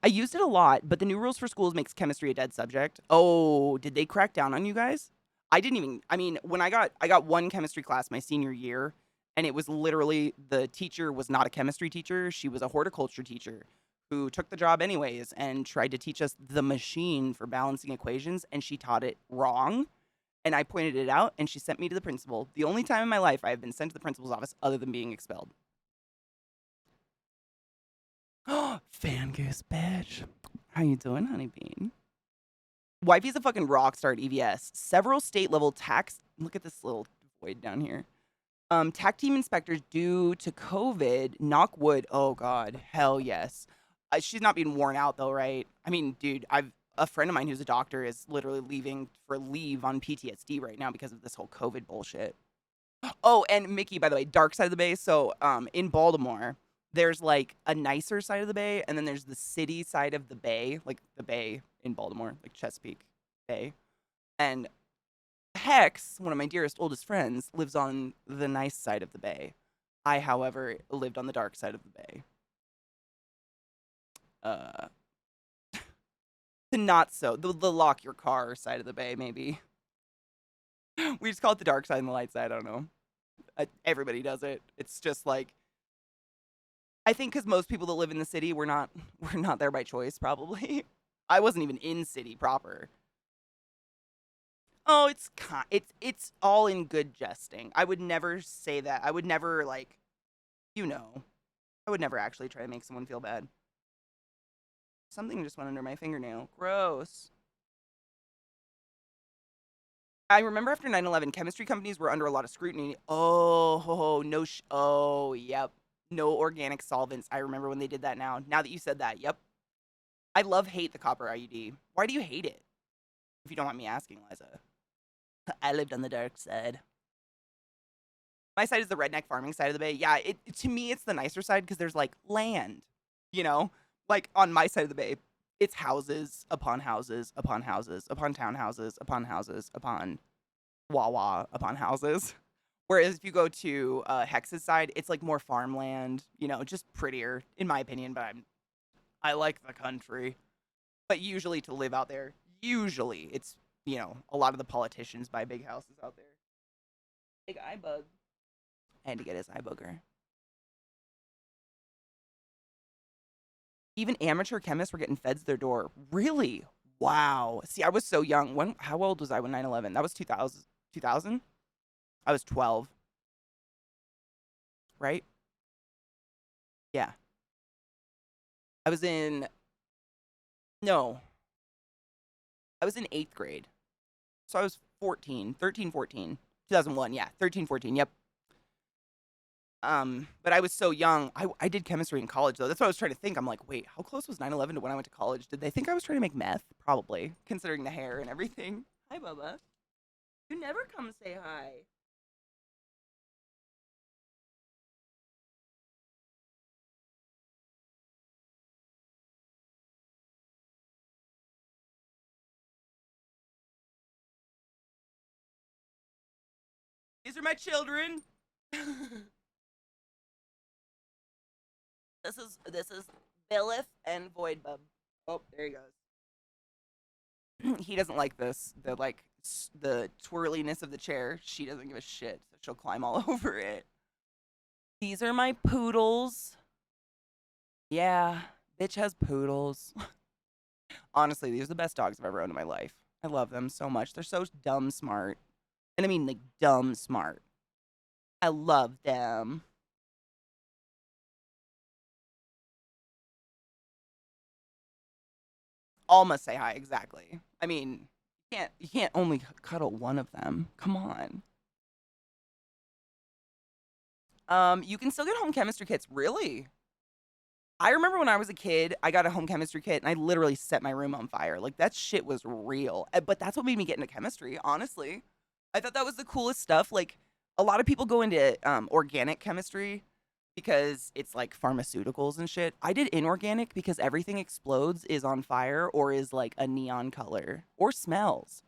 I used it a lot, but the new rules for schools makes chemistry a dead subject. Oh, did they crack down on you guys? When I got one chemistry class my senior year, and it was literally, the teacher was not a chemistry teacher. She was a horticulture teacher who took the job anyways and tried to teach us the machine for balancing equations, and she taught it wrong. And I pointed it out, and she sent me to the principal. The only time in my life I have been sent to the principal's office other than being expelled. Fan goose bitch. How you doing, honey bean? Wifey's a fucking rock star at EVS. Several state level tax. Look at this little void down here. TAC team inspectors due to COVID. Knock wood. Oh God, hell yes. She's not being worn out though, right? I mean, dude, a friend of mine who's a doctor is literally leaving for leave on PTSD right now because of this whole COVID bullshit. Oh, and Mickey, by the way, dark side of the bay. So, in Baltimore, there's like a nicer side of the bay, and then there's the city side of the bay, like the bay in Baltimore, like Chesapeake Bay. And Hex, one of my dearest, oldest friends, lives on the nice side of the bay. I, however, lived on the dark side of the bay. The not so, the lock your car side of the bay, maybe. We just call it the dark side and the light side. I don't know. Everybody does it. It's just like, I think because most people that live in the city, we're not there by choice, probably. I wasn't even in city proper. Oh, it's all in good jesting. I would never say that. I would never, like, I would never actually try to make someone feel bad. Something just went under my fingernail. Gross. I remember after 9/11, chemistry companies were under a lot of scrutiny. Oh, no. Oh, yep. No organic solvents. I remember when they did that now. Now that you said that, yep. I hate the copper IUD. Why do you hate it? If you don't mind me asking, Liza. I lived on the dark side. My side is the redneck farming side of the bay. Yeah, to me, it's the nicer side because there's, like, land, Like, on my side of the bay, it's houses upon houses upon houses upon townhouses upon houses upon Wawa upon houses. Whereas if you go to Hex's side, it's, like, more farmland, just prettier, in my opinion, but I like the country. But usually to live out there, it's, a lot of the politicians buy big houses out there. Big eye bug. I had to get his eye booger. Even amateur chemists were getting feds their door. Really? Wow. See, I was so young. How old was I when 9/11? That was 2000? 2000? I was 12. Right? Yeah. I was in 8th grade. So I was 13, 14. 2001, yeah. 13, 14, yep. But I was so young. I did chemistry in college, though. That's what I was trying to think. I'm like, wait, how close was 9/11 to when I went to college? Did they think I was trying to make meth? Probably, considering the hair and everything. Hi, Bubba. You never come say hi. These are my children. This is Billith and Void Bub. Oh, there he goes. He doesn't like this. The twirliness of the chair. She doesn't give a shit, so she'll climb all over it. These are my poodles. Yeah, bitch has poodles. Honestly, these are the best dogs I've ever owned in my life. I love them so much. They're so dumb smart. And I mean, like, dumb smart. I love them. All must say hi, exactly. I mean, you can't only cuddle one of them. Come on. You can still get home chemistry kits. Really? I remember when I was a kid, I got a home chemistry kit and I literally set my room on fire. Like, that shit was real. But that's what made me get into chemistry, honestly. I thought that was the coolest stuff. Like, a lot of people go into organic chemistry because it's like pharmaceuticals and shit. I did inorganic because everything explodes, is on fire, or is like a neon color, or smells.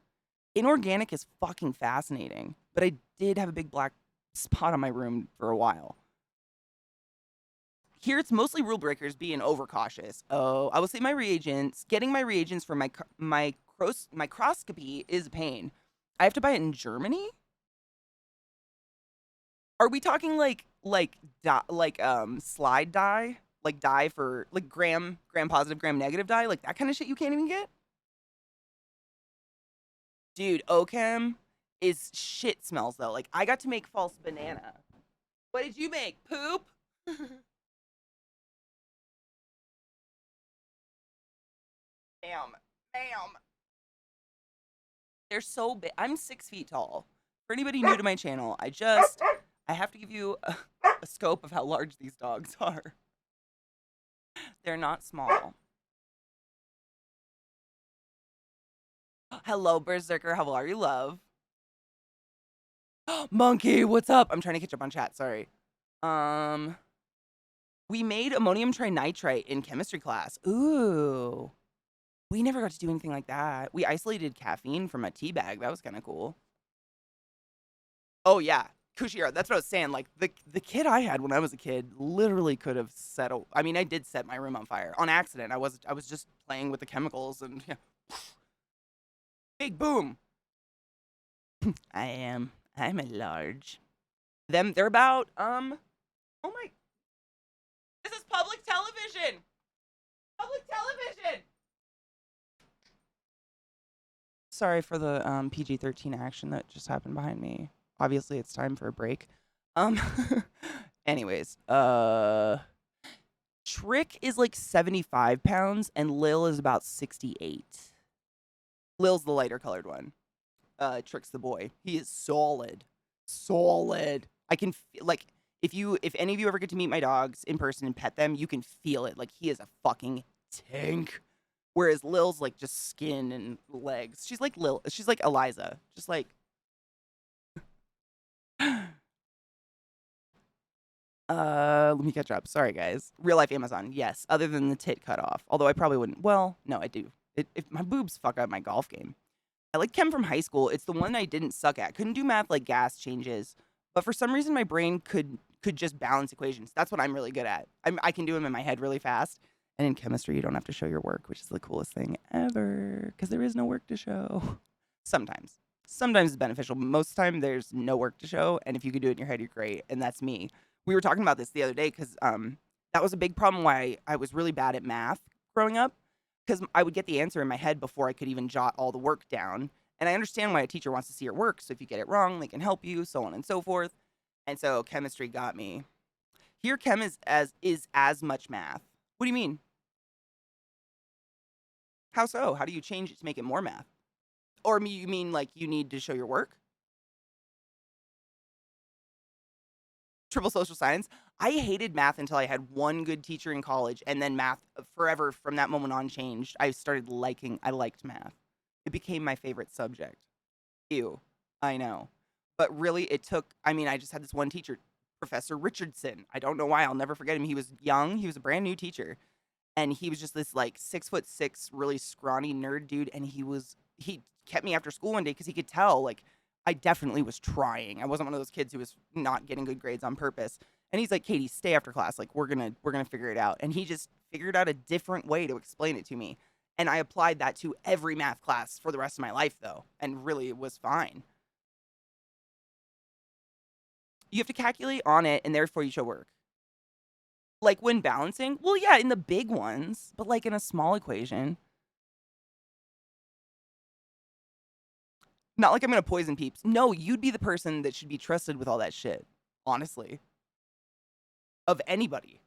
Inorganic is fucking fascinating. But I did have a big black spot on my room for a while. Here, it's mostly rule breakers being overcautious. Oh, I will say my reagents. Getting my reagents for my microscopy is a pain. I have to buy it in Germany? Are we talking slide dye? Like dye for, like, gram positive, gram negative dye? Like that kind of shit you can't even get? Dude, Ochem is shit smells, though. Like, I got to make false banana. What did you make? Poop? Ma'am. They're so big. I'm 6 feet tall. For anybody new to my channel, I have to give you a scope of how large these dogs are. They're not small. Hello, Berserker. How are you, love? Monkey, what's up? I'm trying to catch up on chat. Sorry. We made ammonium trinitrite in chemistry class. Ooh. We never got to do anything like that. We isolated caffeine from a tea bag. That was kind of cool. Oh, yeah. Kushira, that's what I was saying. Like, the kid I had when I was a kid literally could have set a... I mean, I did set my room on fire. On accident. I was just playing with the chemicals and... Yeah. Big boom. I'm a large. They're about, oh my... This is public television! Public television! Sorry for the PG-13 action that just happened behind me. Obviously, it's time for a break. Anyways, Trick is like 75 pounds, and Lil is about 68. Lil's the lighter colored one. Trick's the boy. He is solid. Solid. I can feel, like, if any of you ever get to meet my dogs in person and pet them, you can feel it. Like, he is a fucking tank. Whereas Lil's like just skin and legs. She's like Eliza. Just like let me catch up. Sorry guys. Real life Amazon, yes. Other than the tit cut off. Although I probably wouldn't. Well, no, I do. If my boobs fuck up my golf game. I like chem from high school. It's the one I didn't suck at. Couldn't do math like gas changes. But for some reason my brain could just balance equations. That's what I'm really good at. I can do them in my head really fast. And in chemistry, you don't have to show your work, which is the coolest thing ever, because there is no work to show. Sometimes. Sometimes it's beneficial, but most of the time, there's no work to show, and if you can do it in your head, you're great, and that's me. We were talking about this the other day, because that was a big problem why I was really bad at math growing up, because I would get the answer in my head before I could even jot all the work down, and I understand why a teacher wants to see your work, so if you get it wrong, they can help you, so on and so forth, and so chemistry got me. Here, chem is as much math. What do you mean? How so? How do you change it to make it more math? Or you mean like you need to show your work? Triple social science. I hated math until I had one good teacher in college, and then math forever from that moment on changed. I liked math. It became my favorite subject. Ew. I know. But really, I just had this one teacher, Professor Richardson. I don't know why. I'll never forget him. He was young. He was a brand new teacher. And he was just this like 6'6", really scrawny nerd dude. And he kept me after school one day because he could tell like I definitely was trying. I wasn't one of those kids who was not getting good grades on purpose. And he's like, Katie, stay after class. Like we're gonna figure it out. And he just figured out a different way to explain it to me. And I applied that to every math class for the rest of my life though. And really it was fine. You have to calculate on it and therefore you show work. Like when balancing? Well, yeah, in the big ones, but like in a small equation. Not like I'm going to poison peeps. No, you'd be the person that should be trusted with all that shit, honestly. Of anybody.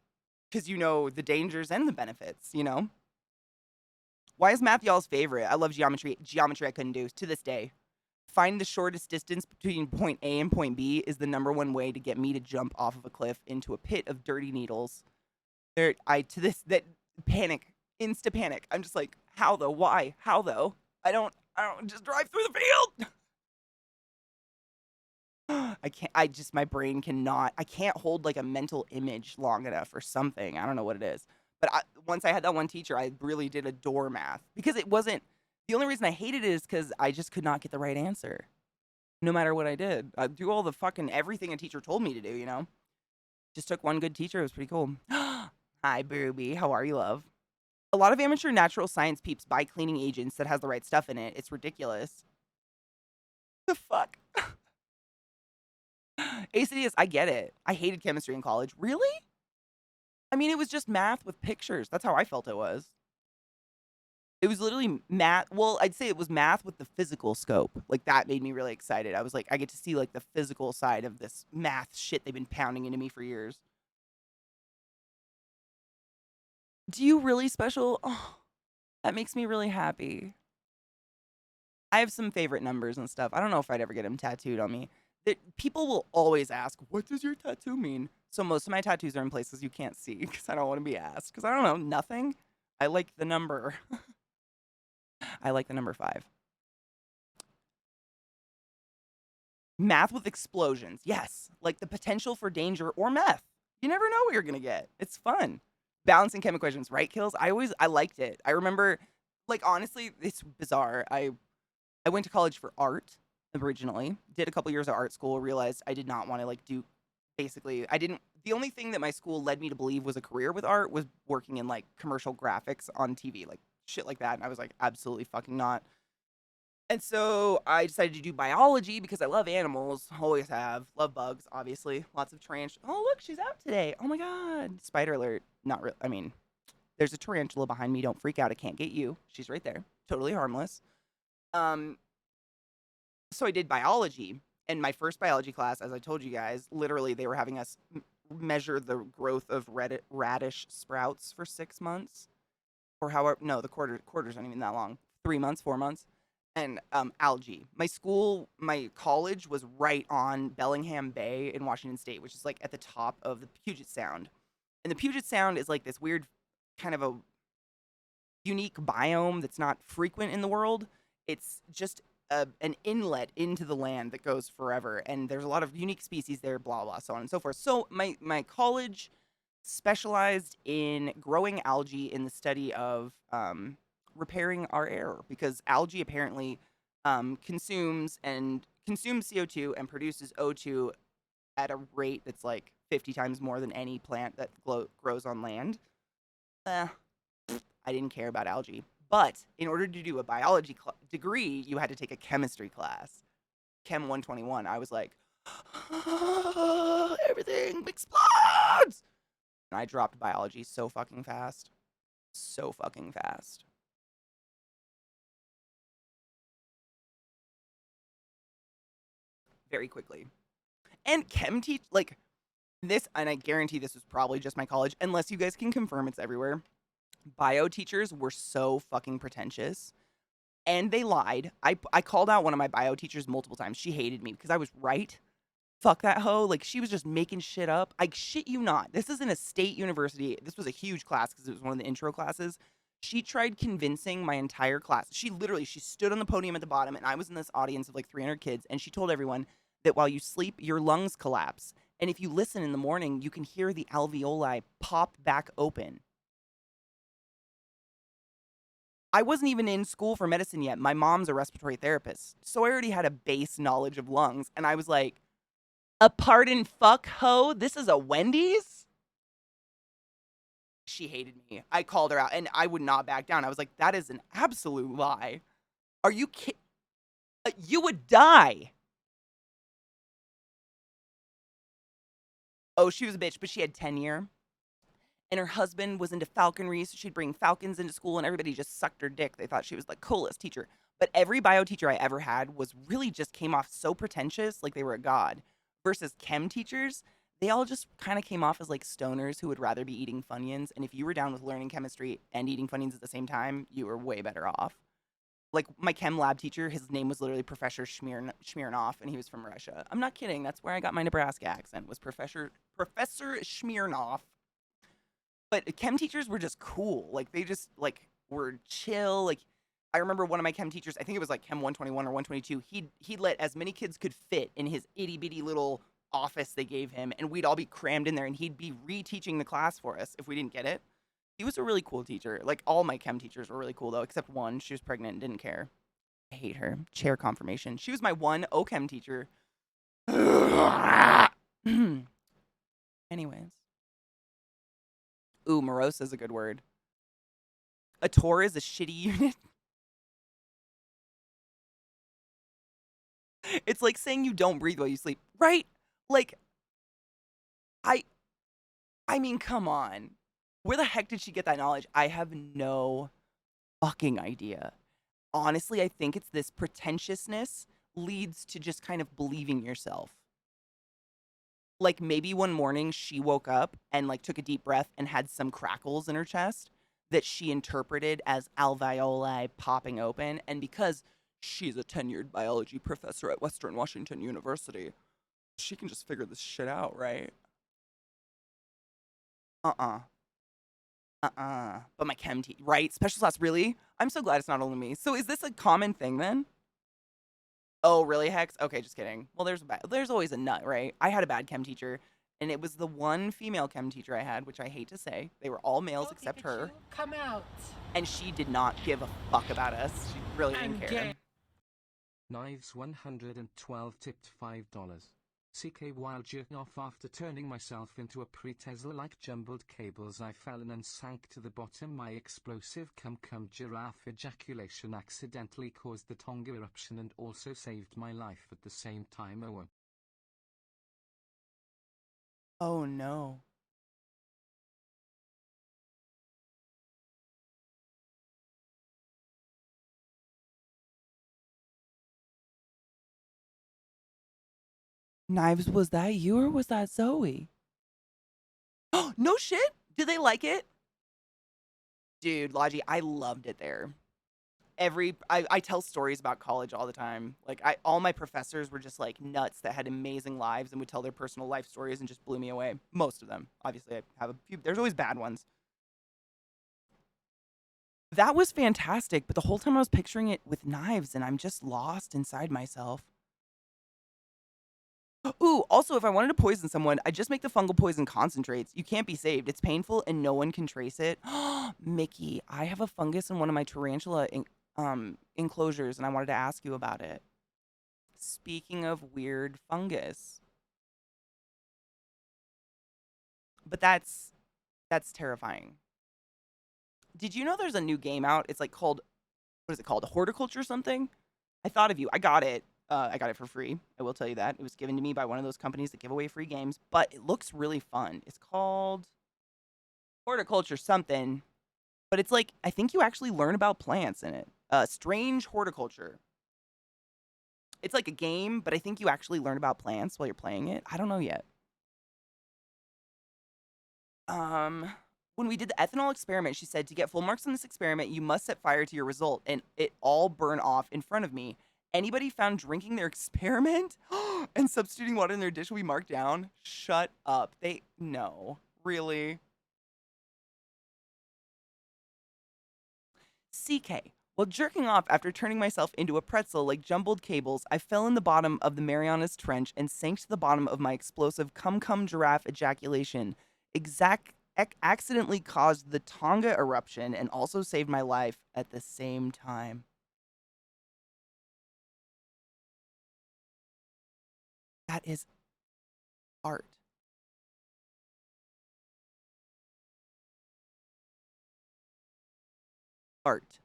Because you know the dangers and the benefits, you know? Why is math y'all's favorite? I love geometry. Geometry I couldn't do to this day. Find the shortest distance between point A and point B is the #1 way to get me to jump off of a cliff into a pit of dirty needles. That panic, insta panic. I'm just like, how though? Why? How though? I don't just drive through the field. My brain cannot, I can't hold like a mental image long enough or something. I don't know what it is. But once I had that one teacher, I really did adore math because it wasn't, the only reason I hated it is because I just could not get the right answer. No matter what I did. I'd do all the fucking everything a teacher told me to do, you know? Just took one good teacher. It was pretty cool. Hi, Booby. How are you, love? A lot of amateur natural science peeps buy cleaning agents that has the right stuff in it. It's ridiculous. The fuck? ACDS, I get it. I hated chemistry in college. Really? I mean, it was just math with pictures. That's how I felt it was. It was literally math. Well, I'd say it was math with the physical scope. Like, that made me really excited. I was like, I get to see, like, the physical side of this math shit they've been pounding into me for years. Do you really special? Oh, That makes me really happy. I have some favorite numbers and stuff. I don't know if I'd ever get them tattooed on me. People will always ask, what does your tattoo mean? So most of my tattoos are in places you can't see because I don't want to be asked. Because I don't know, nothing. I like the number. I like the number 5. Math with explosions. Yes. Like the potential for danger or meth. You never know what you're going to get. It's fun. Balancing chem equations, right, Kills? I liked it. I remember, like, honestly, it's bizarre. I went to college for art originally, did a couple years of art school, realized I did not want to, like, do, basically, the only thing that my school led me to believe was a career with art was working in, like, commercial graphics on TV, like, shit like that, and I was like, absolutely fucking not. And so I decided to do biology because I love animals, always have, love bugs, obviously, lots of tarantulas. Oh, look, she's out today. Oh my god, spider alert. Not real, I mean, there's a tarantula behind me, don't freak out, it can't get you. She's right there, totally harmless. So I did biology, and my first biology class, as I told you guys, literally they were having us measure the growth of radish sprouts for 6 months, or however, no, the quarters aren't even that long, 3 months, 4 months, and algae. My college was right on Bellingham Bay in Washington State, which is like at the top of the Puget Sound, and the Puget Sound is like this weird kind of a unique biome that's not frequent in the world. It's just an inlet into the land that goes forever, and there's a lot of unique species there, blah blah, so on and so forth. So my college specialized in growing algae in the study of repairing our air, because algae apparently consumes CO2 and produces O2 at a rate that's like 50 times more than any plant that grows on land. I didn't care about algae. But in order to do a biology degree, you had to take a chemistry class. Chem 121. I was like, everything explodes! And I dropped biology so fucking fast. So fucking fast. Very quickly. And chem teach, like, this, and I guarantee this was probably just my college, unless you guys can confirm it's everywhere. Bio teachers were so fucking pretentious, and they lied. I called out one of my bio teachers multiple times. She hated me because I was right. Fuck that hoe. Like, she was just making shit up. I shit you not. This is in a state university. This was a huge class because it was one of the intro classes. She tried convincing my entire class. She stood on the podium at the bottom, and I was in this audience of like 300 kids, and she told everyone that while you sleep, your lungs collapse. And if you listen in the morning, you can hear the alveoli pop back open. I wasn't even in school for medicine yet. My mom's a respiratory therapist, so I already had a base knowledge of lungs. And I was like, a pardon fuck ho? This is a Wendy's? She hated me. I called her out, and I would not back down. I was like, that is an absolute lie. Are you kidding? You would die. Oh, she was a bitch, but she had tenure. And her husband was into falconry, so she'd bring falcons into school, and everybody just sucked her dick. They thought she was the coolest teacher. But every bio teacher I ever had was really just came off so pretentious, like they were a god. Versus chem teachers, they all just kind of came off as like stoners who would rather be eating Funyuns. And if you were down with learning chemistry and eating Funyuns at the same time, you were way better off. Like my chem lab teacher, his name was literally Professor Smirnoff, and he was from Russia. I'm not kidding. That's where I got my Nebraska accent, was Professor Smirnoff. But chem teachers were just cool. Like, they just, like, were chill. Like, I remember one of my chem teachers, I think it was, like, Chem 121 or 122, he'd let as many kids could fit in his itty-bitty little office they gave him, and we'd all be crammed in there, and he'd be reteaching the class for us if we didn't get it. He was a really cool teacher. Like, all my chem teachers were really cool, though, except one. She was pregnant and didn't care. I hate her. Chair confirmation. She was my one chem teacher. Anyways. Ooh, morose is a good word. A tour is a shitty unit. It's like saying you don't breathe while you sleep, right? Like, I mean, come on. Where the heck did she get that knowledge? I have no fucking idea. Honestly, I think it's this pretentiousness leads to just kind of believing yourself. Like, maybe one morning she woke up and like took a deep breath and had some crackles in her chest. that she interpreted as alveoli popping open. And because she's a tenured biology professor at Western Washington University, she can just figure this shit out, right? Uh-uh. But my chem teacher, right? Special class, really? I'm so glad it's not only me. So is this a common thing then? Oh, really, Hex? Okay, just kidding. Well, there's always a nut, right? I had a bad chem teacher, and it was the one female chem teacher I had, which I hate to say. They were all males except her. Come out. And she did not give a fuck about us. She really didn't care. Knives 112 tipped $5. CK while jerking off after turning myself into a pre-Tesla-like jumbled cables, I fell in and sank to the bottom. My explosive cum giraffe ejaculation accidentally caused the Tonga eruption and also saved my life at the same time. Oh no. Knives, was that you or was that Zoe? Oh, no shit? Did they like it? Dude, Logi, I loved it there. I tell stories about college all the time. Like, all my professors were just like nuts that had amazing lives and would tell their personal life stories and just blew me away. Most of them. Obviously, I have a few. There's always bad ones. That was fantastic, but the whole time I was picturing it with knives and I'm just lost inside myself. Ooh, also, if I wanted to poison someone, I just make the fungal poison concentrates. You can't be saved. It's painful and no one can trace it. Mickey, I have a fungus in one of my tarantula enclosures and I wanted to ask you about it. Speaking of weird fungus. But that's terrifying. Did you know there's a new game out? It's like called, what is it called? Horticulture something? I thought of you. I got it. I got it for free. I will tell you that. It was given to me by one of those companies that give away free games, but it looks really fun. It's called Horticulture something, but it's like, I think you actually learn about plants in it. Strange Horticulture. It's like a game, but I think you actually learn about plants while you're playing it. I don't know yet. When we did the ethanol experiment, she said, to get full marks on this experiment, you must set fire to your result, and it all burn off in front of me. Anybody found drinking their experiment and substituting water in their dish will be marked down? Shut up. No. Really? CK. While jerking off after turning myself into a pretzel like jumbled cables, I fell in the bottom of the Marianas Trench and sank to the bottom of my explosive cum giraffe ejaculation. Accidentally caused the Tonga eruption and also saved my life at the same time. That is art. Art.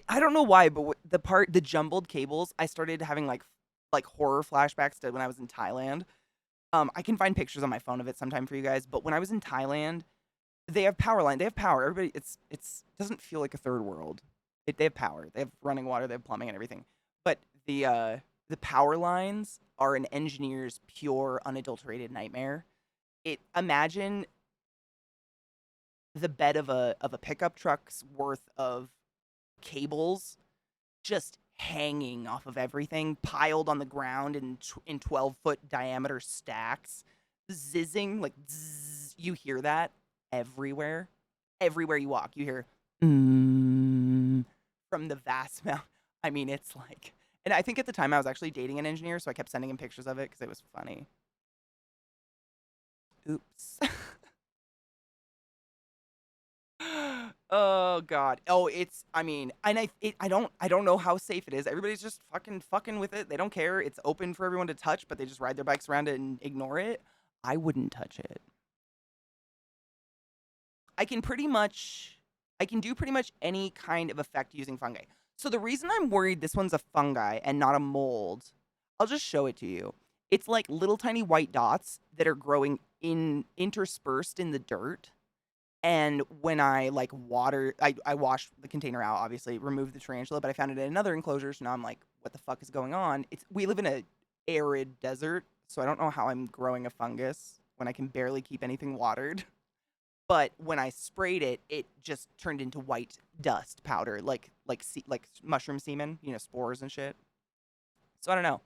I don't know why, but the jumbled cables, I started having like horror flashbacks to when I was in Thailand. I can find pictures on my phone of it sometime for you guys, but when I was in Thailand, they have power line. They have power. Everybody, it's doesn't feel like a third world. They have power. They have running water. They have plumbing and everything. But the power lines are an engineer's pure, unadulterated nightmare. Imagine the bed of a pickup truck's worth of cables just hanging off of everything, piled on the ground in 12-foot diameter stacks, zizzing like zzz. You hear that everywhere. Everywhere you walk, you hear from the vast amount. I mean, it's like, and I think at the time I was actually dating an engineer, so I kept sending him pictures of it because it was funny. Oops. Oh God. Oh, I mean, and I don't know how safe it is. Everybody's just fucking with it. They don't care. It's open for everyone to touch, but they just ride their bikes around it and ignore it. I wouldn't touch it. I can do pretty much any kind of effect using fungi. So the reason I'm worried this one's a fungi and not a mold, I'll just show it to you. It's like little tiny white dots that are growing interspersed in the dirt. And when I like I washed the container out, obviously removed the tarantula, but I found it in another enclosure. So now I'm like, what the fuck is going on? We live in a arid desert. so I don't know how I'm growing a fungus when I can barely keep anything watered. But when I sprayed it, it just turned into white dust powder, like mushroom semen, spores and shit. So I don't know.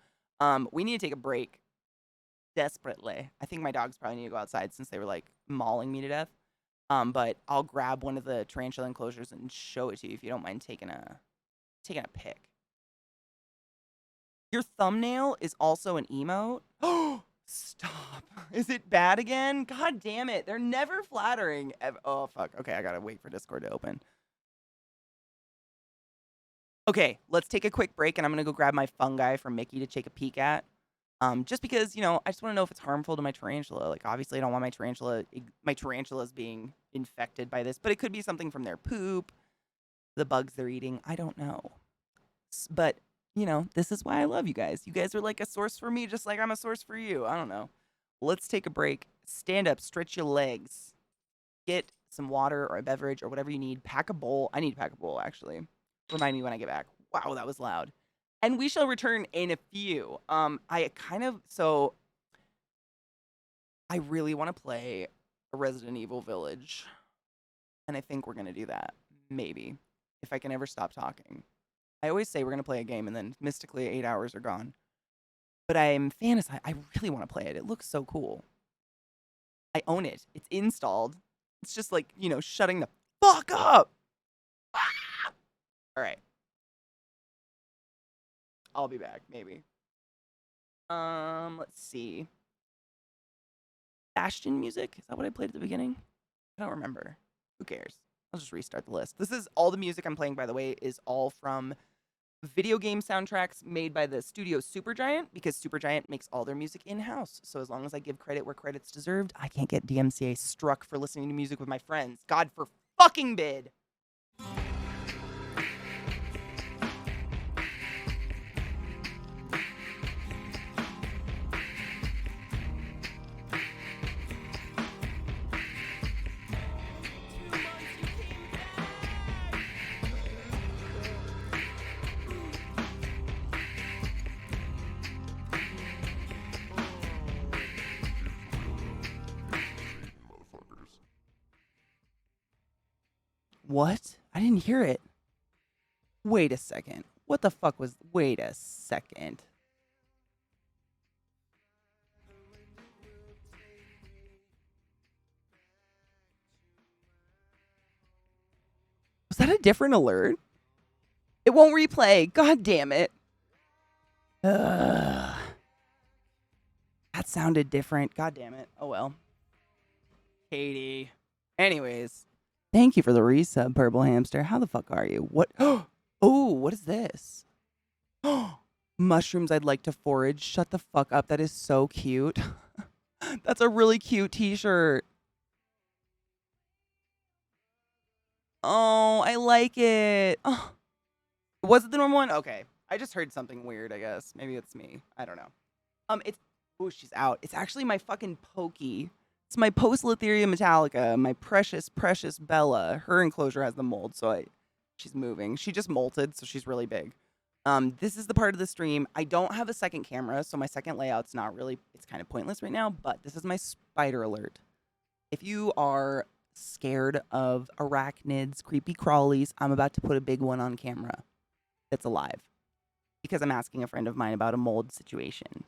We need to take a break desperately. I think my dogs probably need to go outside since they were like mauling me to death. But I'll grab one of the tarantula enclosures and show it to you if you don't mind taking a pic. Your thumbnail is also an emote? Oh, stop. Is it bad again? God damn it. They're never flattering. Oh, fuck. Okay, I gotta wait for Discord to open. Okay, let's take a quick break, and I'm gonna go grab my fungi for Mickey to take a peek at. Just because, I just want to know if it's harmful to my tarantula. Like, obviously, I don't want my tarantulas being infected by this, but it could be something from their poop, the bugs they're eating. I don't know. But, this is why I love you guys. You guys are like a source for me, just like I'm a source for you. I don't know. Let's take a break. Stand up, stretch your legs, get some water or a beverage or whatever you need. Pack a bowl. I need to pack a bowl, actually. Remind me when I get back. Wow, that was loud. And we shall return in a few. I really want to play a Resident Evil Village. And I think we're going to do that. Maybe. If I can ever stop talking. I always say we're going to play a game and then mystically 8 hours are gone. But I'm fantasizing. I really want to play it. It looks so cool. I own it. It's installed. It's just like, shutting the fuck up. Ah! All right. I'll be back, maybe. Let's see. Bastion music? Is that what I played at the beginning? I don't remember. Who cares? I'll just restart the list. This is all the music I'm playing, by the way, is all from video game soundtracks made by the studio Supergiant, because Supergiant makes all their music in-house. So as long as I give credit where credit's deserved, I can't get DMCA struck for listening to music with my friends. God for fucking bid! What? I didn't hear it. Wait a second. What the fuck was... Wait a second. Was that a different alert? It won't replay. God damn it. Ugh. That sounded different. God damn it. Oh well. Katie. Anyways. Thank you for the resub, Purple Hamster. How the fuck are you? What? Oh, what is this? Mushrooms I'd like to forage. Shut the fuck up. That is so cute. That's a really cute t-shirt. Oh, I like it. Oh. Was it the normal one? Okay. I just heard something weird, I guess. Maybe it's me. I don't know. Oh, she's out. It's actually my fucking Pokey. It's my Post-Litheria Metallica, my precious, precious Bella. Her enclosure has the mold, so she's moving. She just molted, so she's really big. This is the part of the stream. I don't have a second camera, so my second layout's not really, it's kind of pointless right now, but this is my spider alert. If you are scared of arachnids, creepy crawlies, I'm about to put a big one on camera that's alive because I'm asking a friend of mine about a mold situation.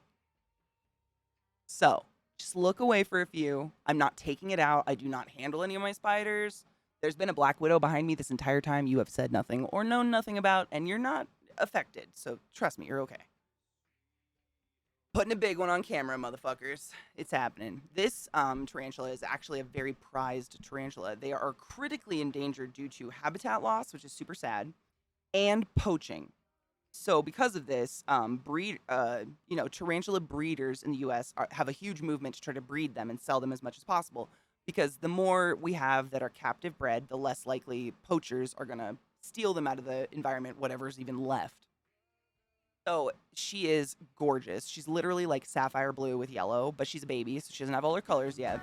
So, just look away for a few. I'm not taking it out. I do not handle any of my spiders. There's been a black widow behind me this entire time you have said nothing or known nothing about, and you're not affected. So trust me, you're okay. Putting a big one on camera, motherfuckers. It's happening. This tarantula is actually a very prized tarantula. They are critically endangered due to habitat loss, which is super sad, and poaching. So because of this, tarantula breeders in the U.S. have a huge movement to try to breed them and sell them as much as possible. Because the more we have that are captive bred, the less likely poachers are going to steal them out of the environment, whatever's even left. So she is gorgeous. She's literally like sapphire blue with yellow, but she's a baby, so she doesn't have all her colors yet.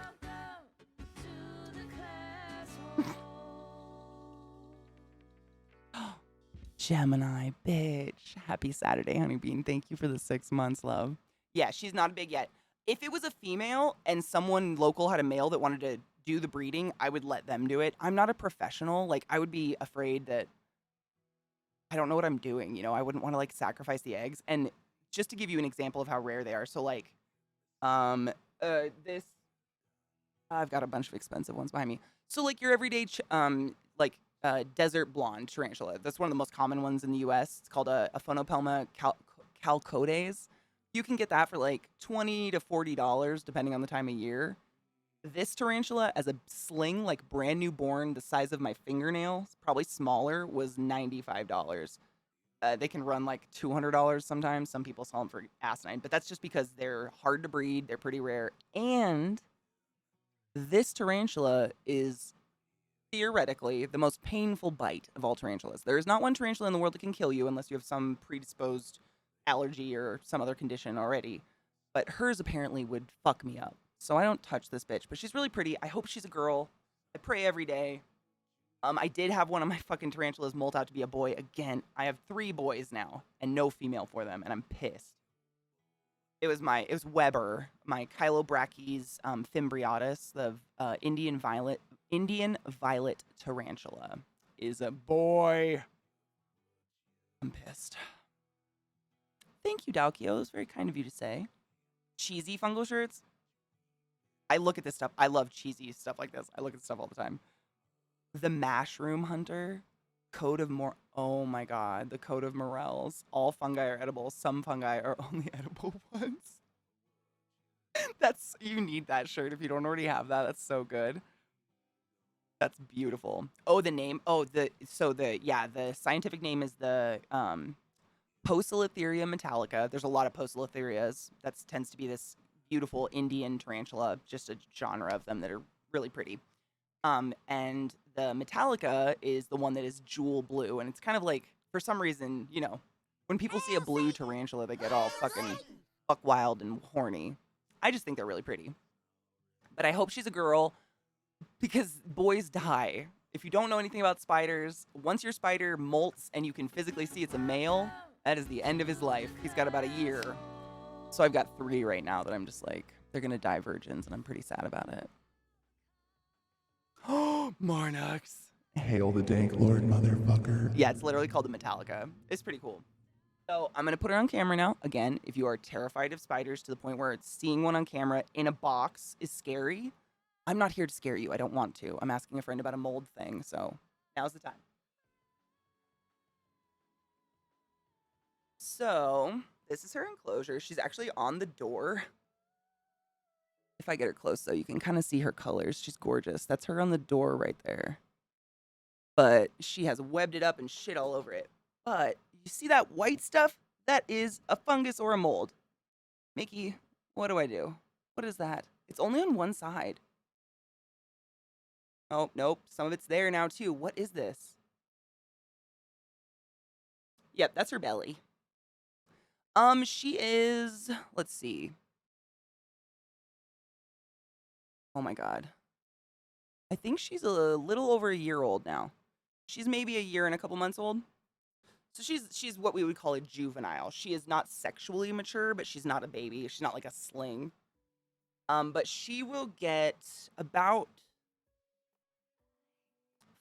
Gemini, bitch. Happy Saturday, Honeybean. Thank you for the 6 months, love. Yeah, she's not big yet. If it was a female and someone local had a male that wanted to do the breeding, I would let them do it. I'm not a professional. Like, I would be afraid that I don't know what I'm doing, you know? I wouldn't wanna, like, sacrifice the eggs, and just to give you an example of how rare they are, so, like, um, this I've got a bunch of expensive ones behind me. So, like, your everyday desert blonde tarantula. That's one of the most common ones in the US. It's called a Phonopelma calcodes. You can get that for, like, $20 to $40 depending on the time of year. This tarantula as a sling, like brand new born, the size of my fingernail, probably smaller, was $95. They can run like $200 sometimes. Some people sell them for asinine, but that's just because they're hard to breed. They're pretty rare. And this tarantula is theoretically the most painful bite of all tarantulas. There is not one tarantula in the world that can kill you unless you have some predisposed allergy or some other condition already. But hers apparently would fuck me up. So I don't touch this bitch, but she's really pretty. I hope she's a girl. I pray every day. I did have one of my fucking tarantulas molt out to be a boy. Again, I have 3 boys now and no female for them, and I'm pissed. It was Weber, my Chilobrachys fimbriatus, the Indian violet tarantula, is a boy. I'm pissed. Thank you, Dalkio. It was very kind of you to say. Cheesy fungal shirts. I look at this stuff. I love cheesy stuff like this. I look at stuff all the time. The Mushroom Hunter, oh my god, the Coat of Morels. All fungi are edible. Some fungi are only edible ones. You need that shirt if you don't already have that. That's so good. That's beautiful. Oh, the name. Oh, the scientific name is the Poecilotheria metallica. There's a lot of Poecilotherias. That tends to be this beautiful Indian tarantula, just a genre of them that are really pretty. And the Metallica is the one that is jewel blue, and it's kind of like, for some reason, you know, when people see a blue tarantula, they get all fucking buck wild and horny. I just think they're really pretty. But I hope she's a girl, because boys die. If you don't know anything about spiders, once your spider molts and you can physically see it's a male, that is the end of his life. He's got about a year. So I've got 3 right now that I'm just like, they're gonna die virgins, and I'm pretty sad about it. Oh, Marnux. Hail the dank lord, motherfucker. Yeah, it's literally called the Metallica. It's pretty cool. So I'm gonna put her on camera now. Again, if you are terrified of spiders to the point where seeing one on camera in a box is scary, I'm not here to scare you. I don't want to. I'm asking a friend about a mold thing, so now's the time. So this is her enclosure. She's actually on the door. If I get her close, though, you can kind of see her colors. She's gorgeous. That's her on the door right there. But she has webbed it up and shit all over it. But you see that white stuff? That is a fungus or a mold. Mickey, what do I do? What is that? It's only on one side. Oh, nope. Some of it's there now, too. What is this? Yep, that's her belly. She is... Let's see. Oh my god. I think she's a little over a year old now. She's maybe a year and a couple months old. So she's what we would call a juvenile. She is not sexually mature, but she's not a baby. She's not like a sling. But she will get about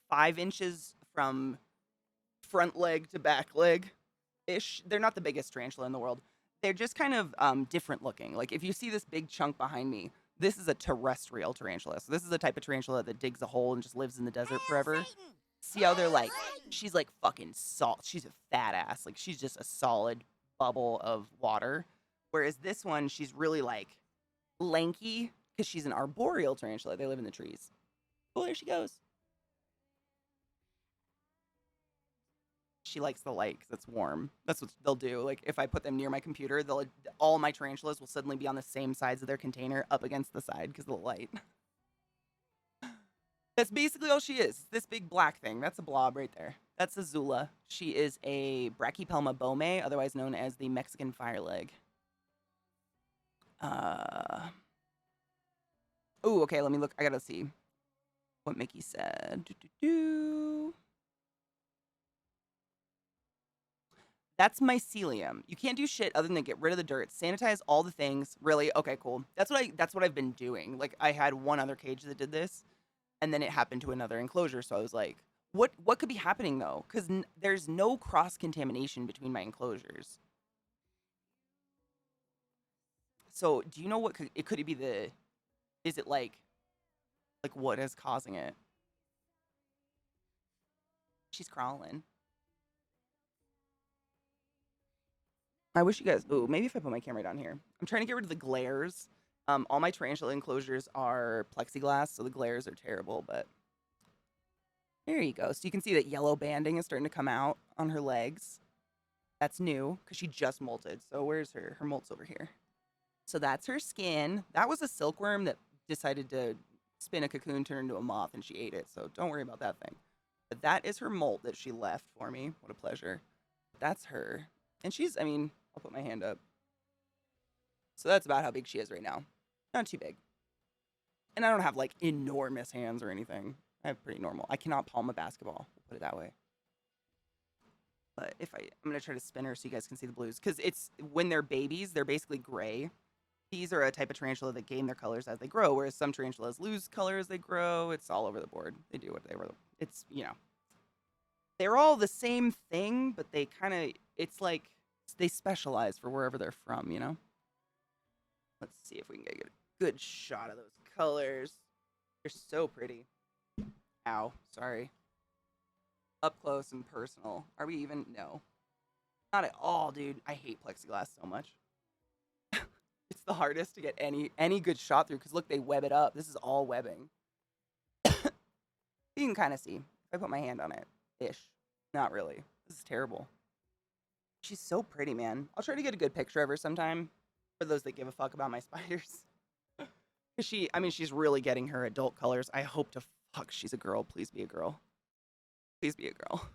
5 inches from front leg to back leg-ish. They're not the biggest tarantula in the world. They're just kind of different looking. Like, if you see this big chunk behind me, this is a terrestrial tarantula. So this is a type of tarantula that digs a hole and just lives in the desert forever. See how they're like, she's like fucking salt. She's a fat ass. Like, she's just a solid bubble of water. Whereas this one, she's really like lanky because she's an arboreal tarantula. They live in the trees. Oh, there she goes. She likes the light because it's warm. That's what they'll do. Like, if I put them near my computer, all my tarantulas will suddenly be on the same sides of their container up against the side because of the light. That's basically all she is. This big black thing. That's a blob right there. That's Azula. She is a Brachypelma bome, otherwise known as the Mexican fireleg. Oh, okay, let me look. I gotta see what Mickey said. That's mycelium. You can't do shit other than get rid of the dirt, sanitize all the things. Really? Okay, cool. That's what I've been doing. Like, I had one other cage that did this, and then it happened to another enclosure. So I was like, what could be happening though? Because there's no cross contamination between my enclosures. So do you know what could it be? Is it like what is causing it? She's crawling. I wish you guys. Ooh, maybe if I put my camera down here. I'm trying to get rid of the glares. All my tarantula enclosures are plexiglass, so the glares are terrible. But there you go. So you can see that yellow banding is starting to come out on her legs. That's new because she just molted. So where's her? Her molt's over here. So that's her skin. That was a silkworm that decided to spin a cocoon, turn into a moth, and she ate it. So don't worry about that thing. But that is her molt that she left for me. What a pleasure. That's her. And she's, I mean, I'll put my hand up. So that's about how big she is right now. Not too big. And I don't have like enormous hands or anything. I have pretty normal. I cannot palm a basketball. We'll put it that way. But I'm going to try to spin her so you guys can see the blues. Because it's, when they're babies, they're basically gray. These are a type of tarantula that gain their colors as they grow, whereas some tarantulas lose color as they grow. It's all over the board. They do what they were. It's, you know. They're all the same thing, but they kind of, it's like, they specialize for wherever they're from, you know? Let's see if we can get a good shot of those colors. They're so pretty. Ow, sorry. Up close and personal. Are we even? No. Not at all, dude. I hate plexiglass so much. It's the hardest to get any good shot through, because look, they web it up. This is all webbing. You can kind of see. If I put my hand on it. Ish. Not really. This is terrible. She's so pretty, man. I'll try to get a good picture of her sometime, for those that give a fuck about my spiders. Because she's really getting her adult colors. I hope to fuck she's a girl. Please be a girl. Please be a girl.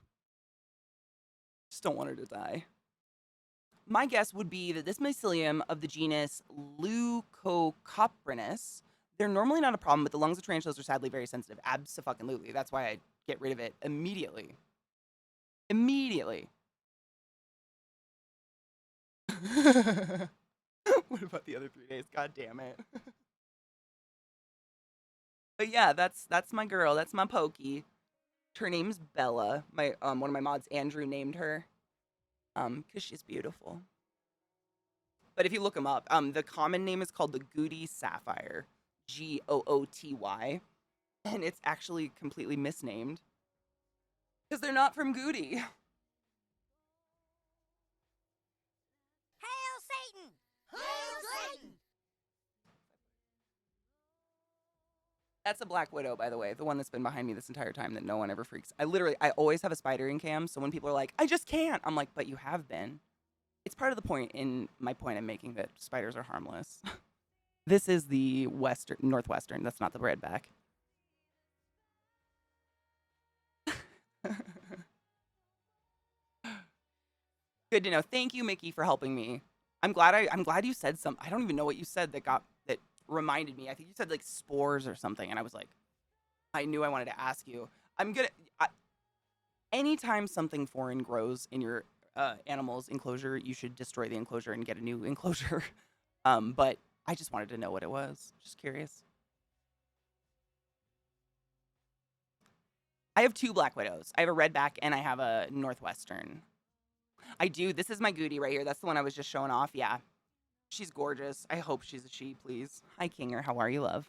Just don't want her to die. My guess would be that this mycelium of the genus Leucocoprinus, they're normally not a problem, but the lungs of tarantulas are sadly very sensitive. Abso-fucking-lutely. That's why I get rid of it immediately. Immediately. What about the other 3 days? God damn it. But yeah, that's my girl. That's my Pokey. Her name's Bella. My one of my mods, Andrew, named her. Because she's beautiful. But if you look them up, the common name is called the Gooty Sapphire. Gooty. And it's actually completely misnamed. Because they're not from Goody. Hail Satan! Hail Satan! That's a black widow, by the way. The one that's been behind me this entire time that no one ever freaks. I always have a spider in cam, so when people are like, I just can't, I'm like, but you have been. It's part of the point in my point I'm making that spiders are harmless. This is the northwestern. That's not the redback. Good to know. Thank you, Mickey, for helping me. I'm glad you said something. I don't even know what you said that reminded me. I think you said like spores or something, and I was like, I knew I wanted to ask you. Anytime something foreign grows in your animal's enclosure, you should destroy the enclosure and get a new enclosure. But I just wanted to know what it was. Just curious. I have 2 black widows. I have a redback and I have a northwestern. I do. This is my Goody right here. That's the one I was just showing off. Yeah. She's gorgeous. I hope she's a she, please. Hi, Kinger. How are you, love?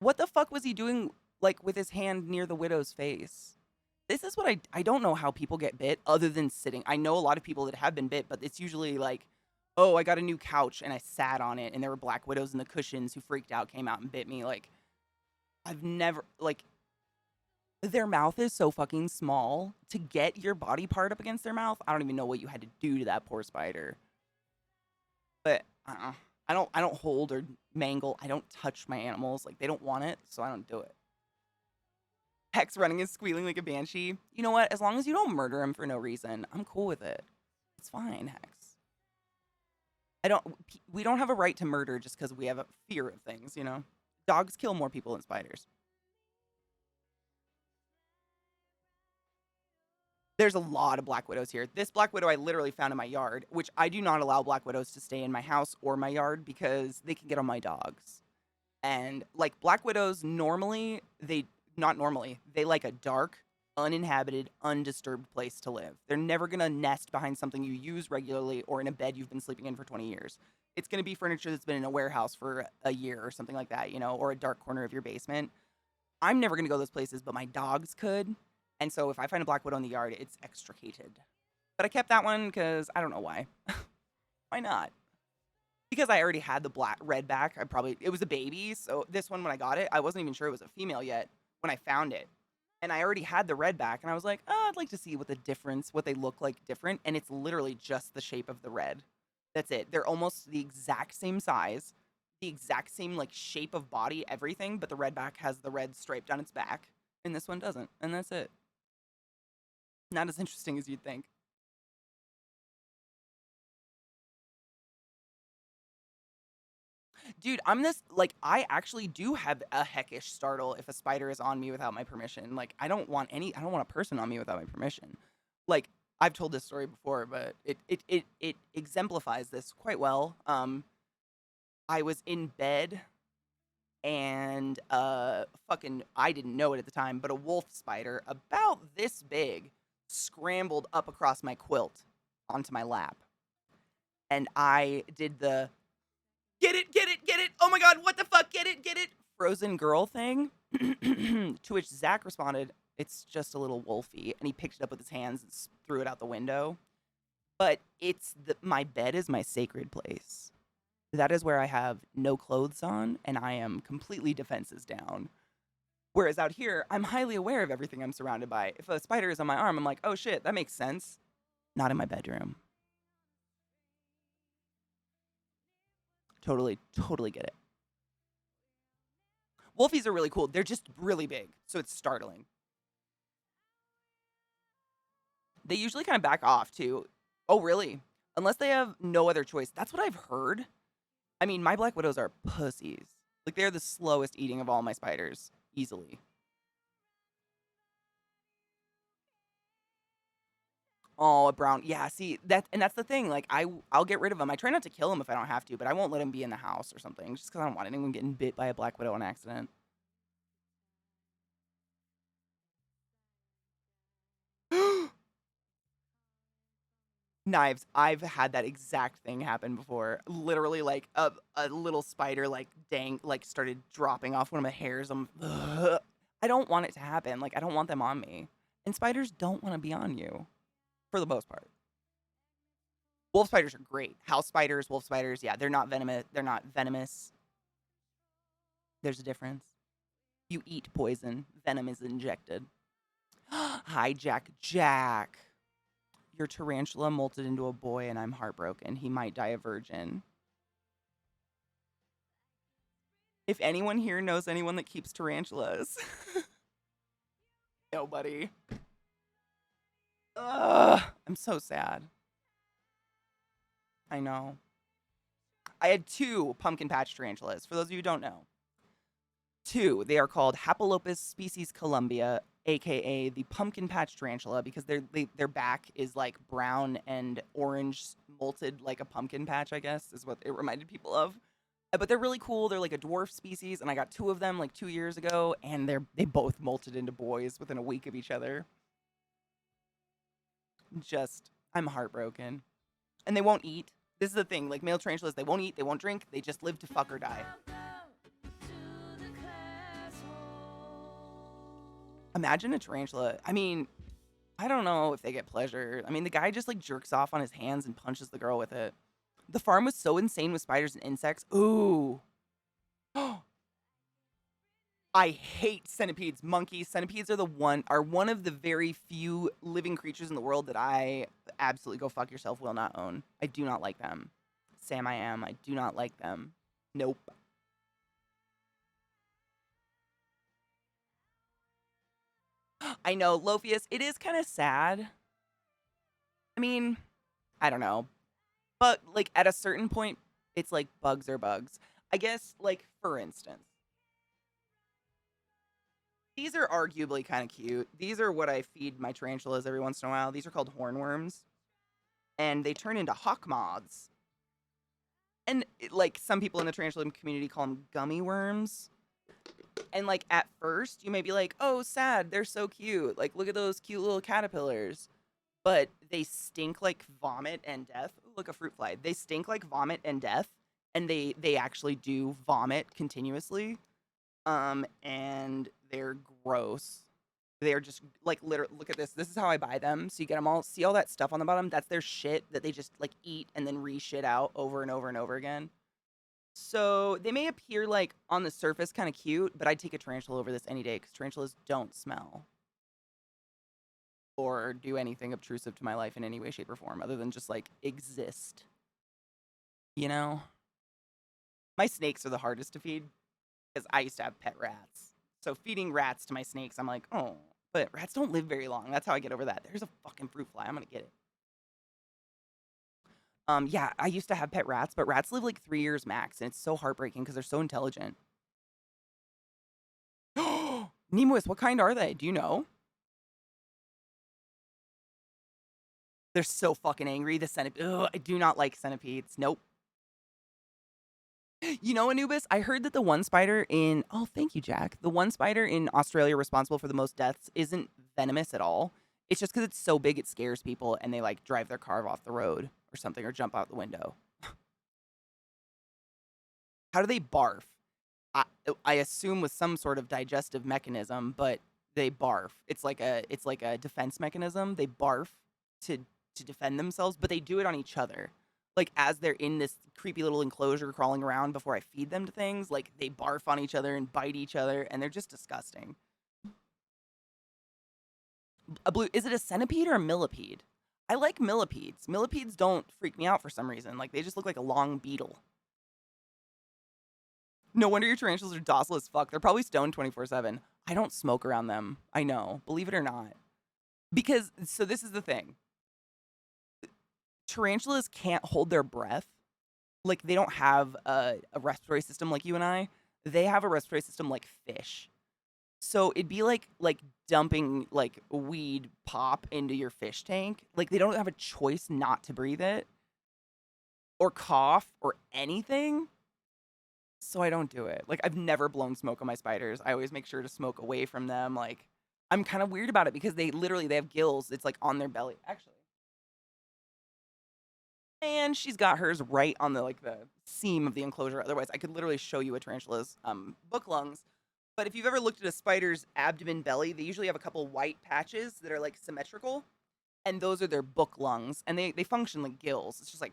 What the fuck was he doing, like, with his hand near the widow's face? This is what I don't know how people get bit other than sitting. I know a lot of people that have been bit, but it's usually like, oh, I got a new couch and I sat on it and there were black widows in the cushions who freaked out, came out and bit me. Like, I've never, like, their mouth is so fucking small. To get your body part up against their mouth, I don't even know what you had to do to that poor spider. But I don't hold or mangle. I don't touch my animals. Like, they don't want it, so I don't do it. Hex running and squealing like a banshee. You know what? As long as you don't murder him for no reason, I'm cool with it. It's fine, Hex. We don't have a right to murder just because we have a fear of things, you know? Dogs kill more people than spiders. There's a lot of black widows here. This black widow I literally found in my yard, which I do not allow black widows to stay in my house or my yard because they can get on my dogs. And like black widows normally, they like a dark, uninhabited, undisturbed place to live. They're never going to nest behind something you use regularly or in a bed you've been sleeping in for 20 years. It's going to be furniture that's been in a warehouse for a year or something like that, you know, or a dark corner of your basement. I'm never going to go those places, but my dogs could. And so if I find a black widow in the yard, it's extricated. But I kept that one because I don't know why. Why not? Because I already had the redback. It was a baby. So this one, when I got it, I wasn't even sure it was a female yet when I found it. And I already had the redback. And I was like, oh, I'd like to see what they look like different. And it's literally just the shape of the red. That's it. They're almost the exact same size, the exact same like shape of body, everything. But the redback has the red stripe down its back. And this one doesn't. And that's it. Not as interesting as you'd think. Dude, I actually do have a heckish startle if a spider is on me without my permission. Like, I don't want a person on me without my permission. Like, I've told this story before, but it exemplifies this quite well. I was in bed and I didn't know it at the time, but a wolf spider about this big scrambled up across my quilt onto my lap. And I did the get it, oh my god, what the fuck, get it, frozen girl thing. To which Zach responded, it's just a little wolfie. And he picked it up with his hands and threw it out the window. But my bed is my sacred place. That is where I have no clothes on and I am completely defenses down. Whereas out here, I'm highly aware of everything I'm surrounded by. If a spider is on my arm, I'm like, oh shit, that makes sense. Not in my bedroom. Totally get it. Wolfies are really cool. They're just really big, so it's startling. They usually kind of back off, too. Oh, really? Unless they have no other choice. That's what I've heard. I mean, my black widows are pussies. Like, they're the slowest eating of all my spiders. Easily. Oh, a brown. Yeah, see, that's the thing. Like, I'll get rid of them. I try not to kill them if I don't have to, but I won't let them be in the house or something, just because I don't want anyone getting bit by a black widow on accident. Knives. I've had that exact thing happen before. Literally, like, a little spider, like, started dropping off one of my hairs. I don't want it to happen. Like, I don't want them on me. And spiders don't want to be on you. For the most part. Wolf spiders are great. House spiders, wolf spiders, yeah, they're not venomous. There's a difference. You eat poison. Venom is injected. Hi, Jack. Your tarantula molted into a boy and I'm heartbroken. He might die a virgin. If anyone here knows anyone that keeps tarantulas. Nobody. Ugh, I'm so sad. I know. I had 2 pumpkin patch tarantulas, for those of you who don't know. 2. They are called Hapalopus species Columbia, aka the pumpkin patch tarantula, because their back is like brown and orange molted like a pumpkin patch, I guess, is what it reminded people of. But they're really cool. They're like a dwarf species, and I got 2 of them like 2 years ago, and they both molted into boys within a week of each other. I'm heartbroken. And they won't eat. This is the thing, like male tarantulas, they won't eat, they won't drink, they just live to fuck or die. Imagine a tarantula. I mean, I don't know if they get pleasure. I mean, the guy just like jerks off on his hands and punches the girl with it. The farm was so insane with spiders and insects. Ooh. I hate centipedes. Monkeys. Centipedes are one of the very few living creatures in the world that I absolutely go fuck yourself will not own. I do not like them. Sam, I am. I do not like them. Nope. I know, Lophius, it is kind of sad. I mean, I don't know. But, like, at a certain point, it's like bugs are bugs. I guess, like, for instance, These are arguably kind of cute. These are what I feed my tarantulas every once in a while. These are called hornworms, and they turn into hawk moths. And like some people in the tarantula community call them gummy worms. And like at first, you may be like, "Oh, sad, they're so cute. Like, look at those cute little caterpillars." But they stink like vomit and death. Ooh, look, a fruit fly. They stink like vomit and death, and they actually do vomit continuously. And they're gross. They're just like literally. Look at this. This is how I buy them. So you get them all. See all that stuff on the bottom? That's their shit that they just like eat and then re-shit out over and over and over again. So they may appear like on the surface kind of cute, but I'd take a tarantula over this any day because tarantulas don't smell or do anything obtrusive to my life in any way, shape, or form other than just like exist. You know? My snakes are the hardest to feed because I used to have pet rats. So feeding rats to my snakes, I'm like, oh, but rats don't live very long. That's how I get over that. There's a fucking fruit fly. I'm going to get it. Yeah, I used to have pet rats, but rats live like 3 years max, and it's so heartbreaking because they're so intelligent. Nemois, what kind are they? Do you know? They're so fucking angry. The centipede. Ugh, I do not like centipedes. Nope. You know, Anubis, I heard that the one spider in... Oh, thank you, Jack. The one spider in Australia responsible for the most deaths isn't venomous at all. It's just because it's so big it scares people, and they, like, drive their car off the road or something, or jump out the window. How do they barf? I assume with some sort of digestive mechanism, but they barf. It's like a defense mechanism. They barf to defend themselves, but they do it on each other. Like as they're in this creepy little enclosure crawling around before I feed them to things, like they barf on each other and bite each other, and they're just disgusting. Is it a centipede or a millipede? I like millipedes. Millipedes don't freak me out for some reason. Like they just look like a long beetle. No wonder your tarantulas are docile as fuck. They're probably stoned 24/7. I don't smoke around them. I know, believe it or not. Because, so this is the thing. Tarantulas can't hold their breath. Like, they don't have a respiratory system like you and I. They have a respiratory system like fish. So it'd be like dumping, like, weed pop into your fish tank. Like, they don't have a choice not to breathe it. Or cough or anything. So I don't do it. Like, I've never blown smoke on my spiders. I always make sure to smoke away from them. Like, I'm kind of weird about it because they have gills. It's like on their belly. Actually. And she's got hers right on the, like, the seam of the enclosure. Otherwise, I could literally show you a tarantula's book lungs. But if you've ever looked at a spider's abdomen belly, they usually have a couple white patches that are, like, symmetrical. And those are their book lungs. And they function like gills. It's just like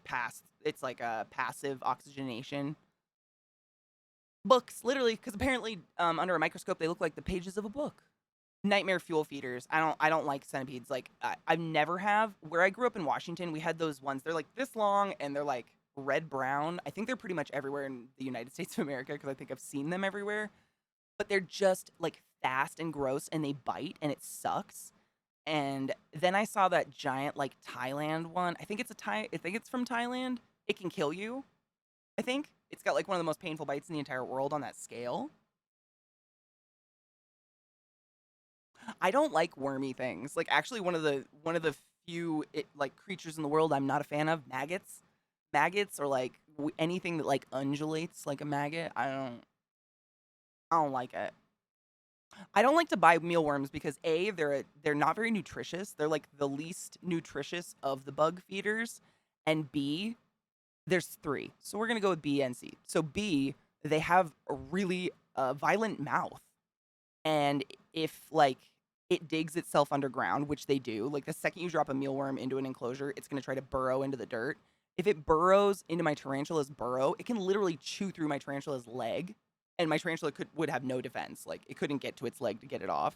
it's like a passive oxygenation. Books, literally, because apparently under a microscope, they look like the pages of a book. Nightmare fuel feeders. I don't like centipedes. Like, I've never have. Where I grew up in Washington, we had those ones. They're like this long and they're like red-brown. I think they're pretty much everywhere in the United States of America because I think I've seen them everywhere. But they're just like fast and gross and they bite and it sucks. And then I saw that giant like Thailand one. I think it's from Thailand. It can kill you. I think it's got like one of the most painful bites in the entire world on that scale. I don't like wormy things. Like actually one of the few like creatures in the world I'm not a fan of, maggots. Maggots or like anything that like undulates like a maggot. I don't like it. I don't like to buy mealworms because A, they're not very nutritious. They're like the least nutritious of the bug feeders. And B, there's 3. So we're going to go with B and C. So B, they have a really violent mouth. And if like it digs itself underground, which they do, like the second you drop a mealworm into an enclosure, it's going to try to burrow into the dirt. If it burrows into my tarantula's burrow, it can literally chew through my tarantula's leg. And my tarantula would have no defense. Like, it couldn't get to its leg to get it off.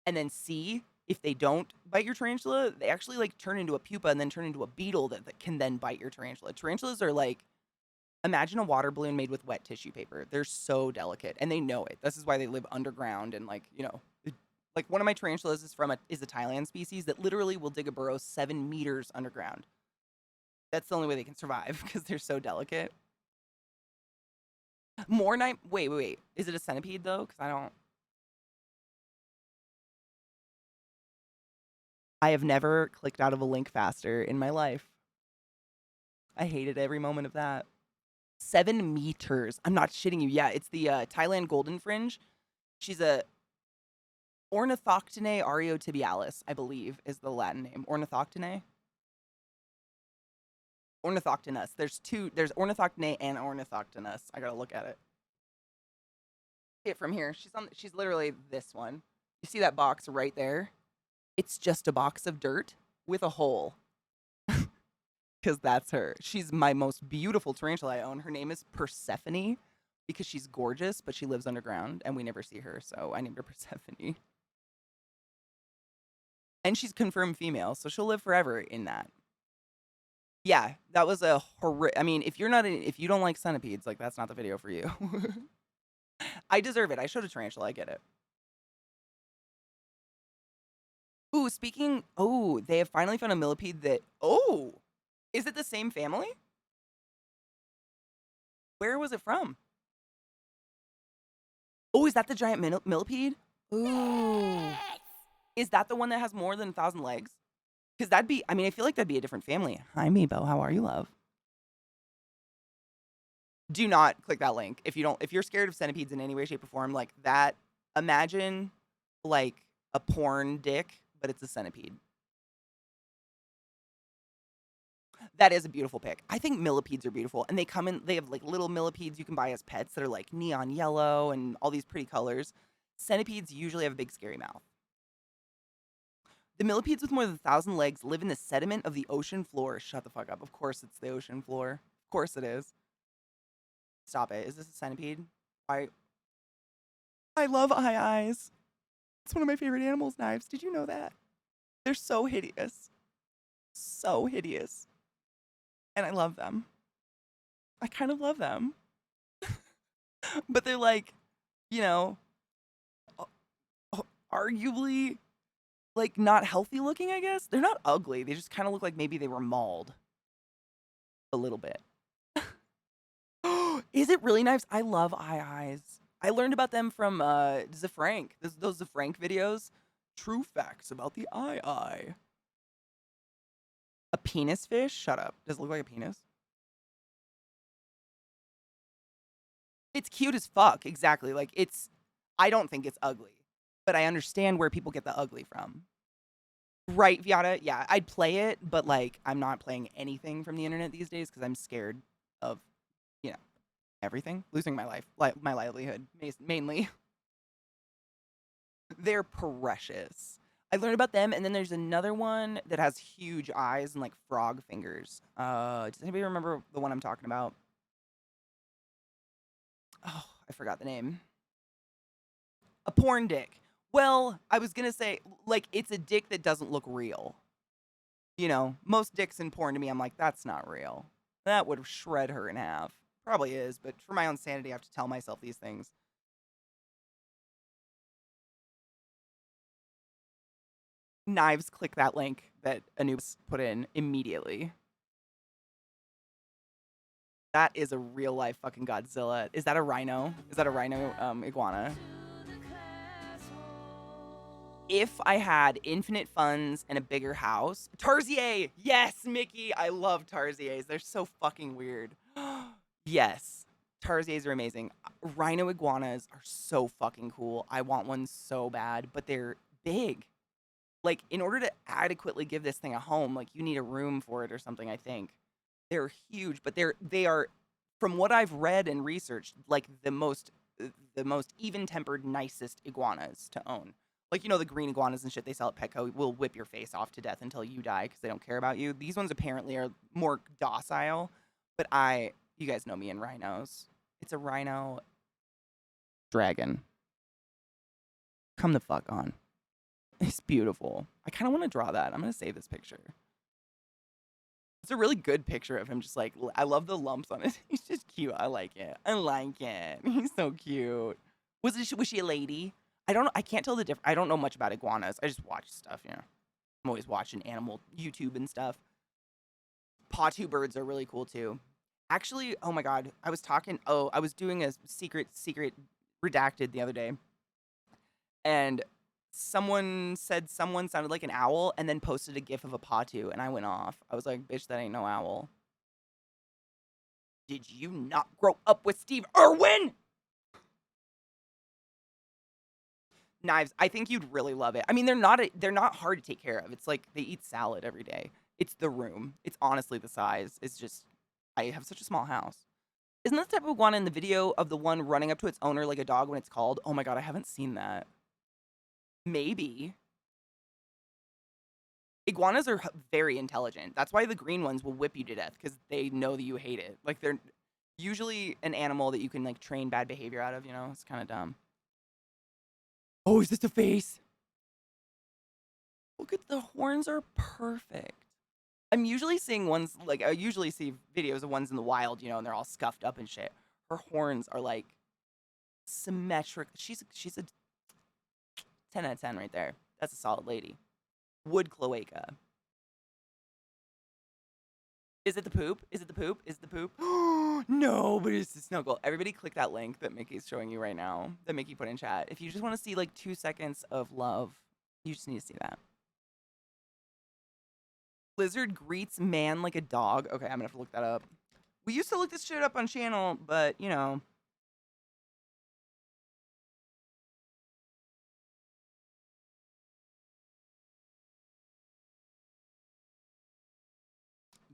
And then C, if they don't bite your tarantula, they actually, like, turn into a pupa and then turn into a beetle that can then bite your tarantula. Tarantulas are, like, imagine a water balloon made with wet tissue paper. They're so delicate, and they know it. This is why they live underground and, like, you know. Like, one of my tarantulas is a Thailand species that literally will dig a burrow 7 meters underground. That's the only way they can survive, because they're so delicate. Wait. Is it a centipede, though? Because I don't... I have never clicked out of a link faster in my life. I hated every moment of that. 7 meters. I'm not shitting you. Yeah, it's the Thailand golden fringe. She's a Ornithoctinae ariotibialis, I believe, is the Latin name. Ornithoctinae? Ornithoctinus. There's Ornithoctinae and Ornithoctinus. I gotta look at it. See it from here. She's literally this one. You see that box right there? It's just a box of dirt with a hole. Because that's her. She's my most beautiful tarantula I own. Her name is Persephone because she's gorgeous, but she lives underground and we never see her, so I named her Persephone. And she's confirmed female, so she'll live forever in that. Yeah, that was a I mean, if you don't like centipedes, like that's not the video for you. I deserve it. I showed a tarantula. I get it. Ooh, they have finally found a millipede that, is it the same family? Where was it from? Oh, is that the giant millipede? Ooh. Is that the one that has more than 1,000 legs? Because I feel like that'd be a different family. Hi, Meebo. How are you, love? Do not click that link. If you're scared of centipedes in any way, shape, or form, like that, imagine like a porn dick, but it's a centipede. That is a beautiful pic. I think millipedes are beautiful. And they have like little millipedes you can buy as pets that are like neon yellow and all these pretty colors. Centipedes usually have a big scary mouth. The millipedes with more than 1,000 legs live in the sediment of the ocean floor. Shut the fuck up. Of course it's the ocean floor. Of course it is. Stop it. Is this a centipede? I love eyes. It's one of my favorite animals, Knives. Did you know that? They're so hideous. So hideous. And I love them. I kind of love them. But they're like, arguably like not healthy looking, I guess. They're not ugly. They just kind of look like maybe they were mauled a little bit. Is it really, Knives? I love eyes. I learned about them from Zafrank. Those Zafrank videos. True facts about the eye. A penis fish? Shut up. Does it look like a penis? It's cute as fuck. Exactly. Like I don't think it's ugly, but I understand where people get the ugly from. Right, Viata? Yeah, I'd play it, but like I'm not playing anything from the internet these days because I'm scared of, everything. Losing my life, my livelihood, mainly. They're precious. I learned about them, and then there's another one that has huge eyes and like frog fingers. Does anybody remember the one I'm talking about? Oh, I forgot the name. A porn dick. Well, I was gonna say, like, it's a dick that doesn't look real. Most dicks in porn to me, I'm like, that's not real. That would shred her in half. Probably is, but for my own sanity, I have to tell myself these things. Knives, click that link that Anubis put in immediately. That is a real life fucking Godzilla. Is that a rhino? Is that a rhino iguana? If I had infinite funds and a bigger house, Tarsier. Yes, Mickey. I love Tarsiers. They're so fucking weird. Yes, Tarsiers are amazing. Rhino iguanas are so fucking cool. I want one so bad, but they're big. Like, in order to adequately give this thing a home, like, you need a room for it or something, I think. They're huge, but they are, from what I've read and researched, like, the most even-tempered, nicest iguanas to own. Like, the green iguanas and shit they sell at Petco will whip your face off to death until you die because they don't care about you. These ones apparently are more docile, but you guys know me and rhinos. It's a rhino dragon. Come the fuck on. It's beautiful. I kind of want to draw that. I'm going to save this picture. It's a really good picture of him. Just like, I love the lumps on it. He's just cute. I like it. He's so cute. Was she a lady? I don't know. I can't tell the difference. I don't know much about iguanas. I just watch stuff, I'm always watching animal YouTube and stuff. Patu birds are really cool too. Actually, oh my God. I was doing a secret redacted the other day. And someone said someone sounded like an owl and then posted a gif of a patu, and I went off. I was like, bitch, that ain't no owl. Did you not grow up with Steve Irwin? Knives, I think you'd really love it. I mean, they're not hard to take care of. It's like they eat salad every day. It's the room. It's honestly the size. It's just, I have such a small house. Isn't that the type of iguana in the video of the one running up to its owner like a dog when it's called? Oh my god, I haven't seen that. Maybe. Iguanas are very intelligent. That's why the green ones will whip you to death, because they know that you hate it. Like, they're usually an animal that you can, like, train bad behavior out of, you know? It's kind of dumb. Oh, is this a face? Look at the horns are perfect. I'm usually seeing ones, like, I usually see videos of ones in the wild, you know, and they're all scuffed up and shit. Her horns are, like, symmetric. She's a 10 out of 10 right there. That's a solid lady. Wood cloaca. Is it the poop? Is it the poop? Is it the poop? No, but it's the snuggle. Everybody click that link that Mickey's showing you right now, that Mickey put in chat. If you just want to see like 2 seconds of love, you just need to see that. Lizard greets man like a dog. Okay, I'm gonna have to look that up. We used to look this shit up on channel, but you know.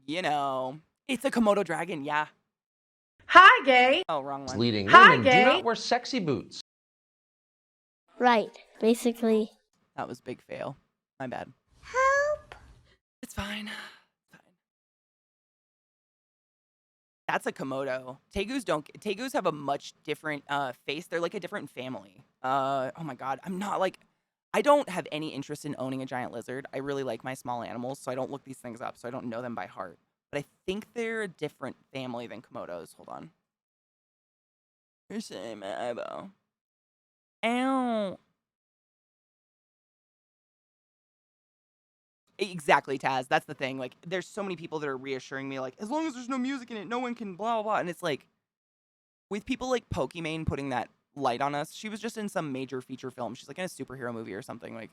You know. It's a Komodo dragon, yeah. Hi, gay. Oh, wrong one. Leading Hi, women do gay. not wear sexy boots. Right, basically. That was big fail. My bad. Help! It's fine. Fine. That's a Komodo. Tegus have a much different face. They're like a different family. Oh my god. I don't have any interest in owning a giant lizard. I really like my small animals, so I don't look these things up, so I don't know them by heart. But I think they're a different family than Komodos. Hold on. Here's my eyeball. Ow. Exactly, Taz. That's the thing. Like, there's so many people that are reassuring me, like, as long as there's no music in it, no one can blah, blah, blah. And it's like, with people like Pokimane putting that light on us, she was just in some major feature film. She's like in a superhero movie or something. Like,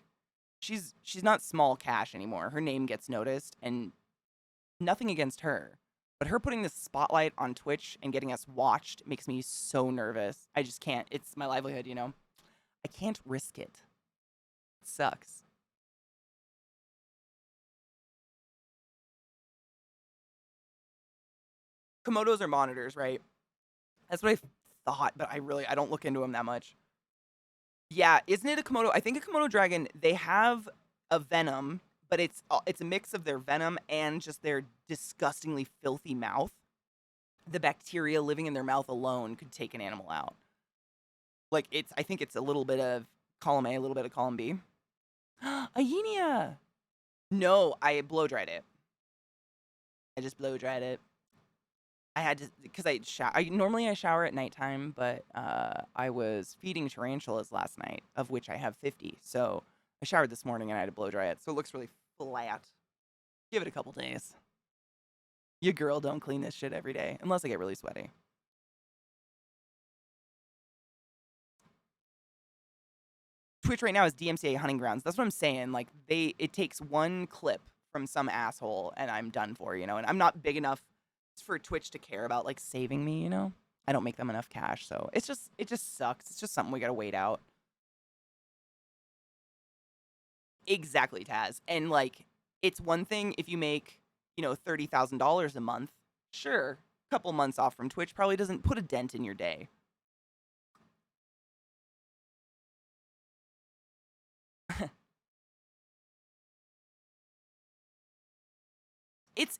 she's not small cash anymore. Her name gets noticed, and nothing against her. But her putting this spotlight on Twitch and getting us watched makes me so nervous. I just can't. It's my livelihood, you know? I can't risk it. It sucks. Komodos are monitors, right? That's what I thought, but I don't look into them that much. Yeah, isn't it a Komodo? I think a Komodo dragon, they have a venom, but it's a mix of their venom and just their disgustingly filthy mouth. The bacteria living in their mouth alone could take an animal out. Like, I think it's a little bit of column A, a little bit of column B. Aenia! No, I blow-dried it. I just blow-dried it. I had to, because normally I shower at nighttime, but I was feeding tarantulas last night, of which I have 50. So I showered this morning and I had to blow dry it. So it looks really flat. Give it a couple days. Your girl don't clean this shit every day, unless I get really sweaty. Twitch right now is DMCA hunting grounds. That's what I'm saying. Like, it takes one clip from some asshole and I'm done for, you know? And I'm not big enough for Twitch to care about, like, saving me, you know? I don't make them enough cash, so it just sucks. It's just something we gotta wait out. Exactly, Taz. And, like, it's one thing if you make, you know, $30,000 a month. Sure, a couple months off from Twitch probably doesn't put a dent in your day.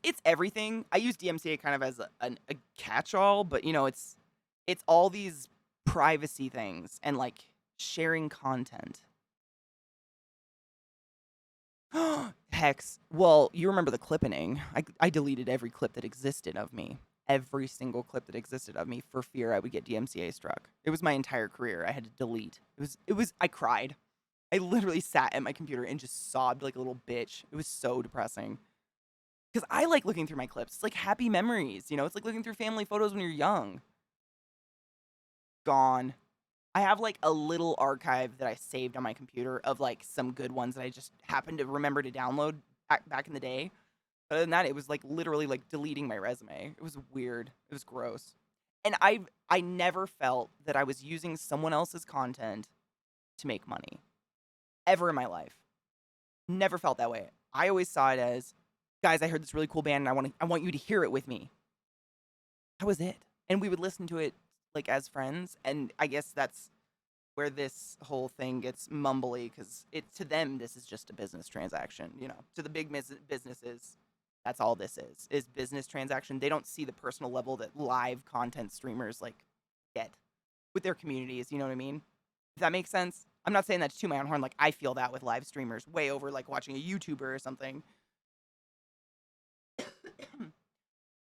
It's everything. I use DMCA kind of as a catch-all, but, you know, it's all these privacy things and, like, sharing content. Hex. Well, you remember the clipping. I deleted every clip that existed of me. Every single clip that existed of me for fear I would get DMCA struck. It was my entire career. I had to delete. I cried. I literally sat at my computer and just sobbed like a little bitch. It was so depressing. Because I like looking through my clips. It's like happy memories, you know? It's like looking through family photos when you're young. Gone. I have like a little archive that I saved on my computer of like some good ones that I just happened to remember to download back in the day. Other than that, it was like literally like deleting my resume. It was weird. It was gross. And I never felt that I was using someone else's content to make money ever in my life. Never felt that way. I always saw it as, guys, I heard this really cool band and I want you to hear it with me. That was it. And we would listen to it like as friends, and I guess that's where this whole thing gets mumbly, because to them this is just a business transaction, you know. To the big businesses, that's all this is business transaction. They don't see the personal level that live content streamers like get with their communities, you know what I mean? If that makes sense. I'm not saying that to toot my own horn, like I feel that with live streamers way over like watching a YouTuber or something.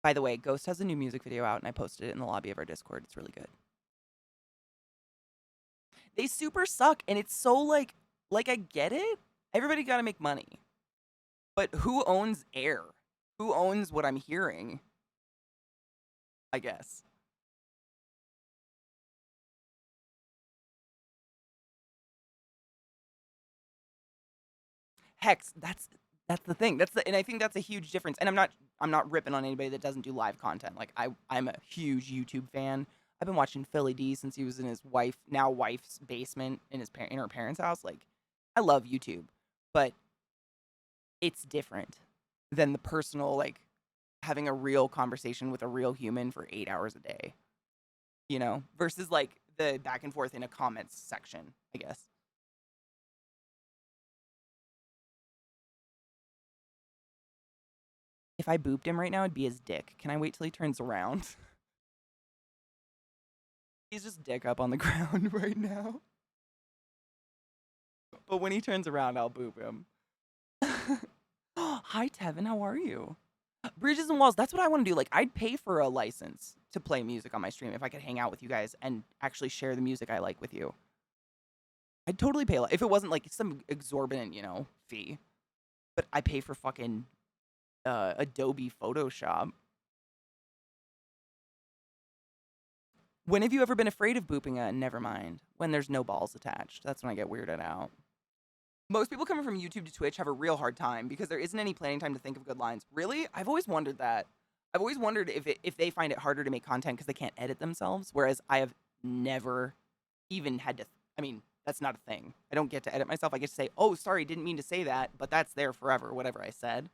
By the way, Ghost has a new music video out and I posted it in the lobby of our Discord. It's really good. They super suck, and it's so like I get it. Everybody got to make money. But who owns air? Who owns what I'm hearing? I guess. Hex, that's the thing. And I think that's a huge difference. And I'm not ripping on anybody that doesn't do live content. Like I'm a huge YouTube fan. I've been watching Philly D since he was in his wife's basement in her parents' house. Like, I love YouTube, but it's different than the personal, like, having a real conversation with a real human for 8 hours a day, you know, versus like the back and forth in a comments section, I guess. If I booped him right now, it'd be his dick. Can I wait till he turns around? He's just dick up on the ground right now. But when he turns around, I'll boop him. Hi, Tevin. How are you? Bridges and Walls. That's what I want to do. Like, I'd pay for a license to play music on my stream if I could hang out with you guys and actually share the music I like with you. I'd totally pay. If it wasn't like some exorbitant, you know, fee. But I pay for fucking Adobe Photoshop. When have you ever been afraid of booping a never mind? When there's no balls attached. That's when I get weirded out. Most people coming from YouTube to Twitch have a real hard time because there isn't any planning time to think of good lines. Really? I've always wondered that. I've always wondered if they find it harder to make content because they can't edit themselves, whereas I have never even had to... I mean, that's not a thing. I don't get to edit myself. I get to say, oh, sorry, didn't mean to say that, but that's there forever, whatever I said.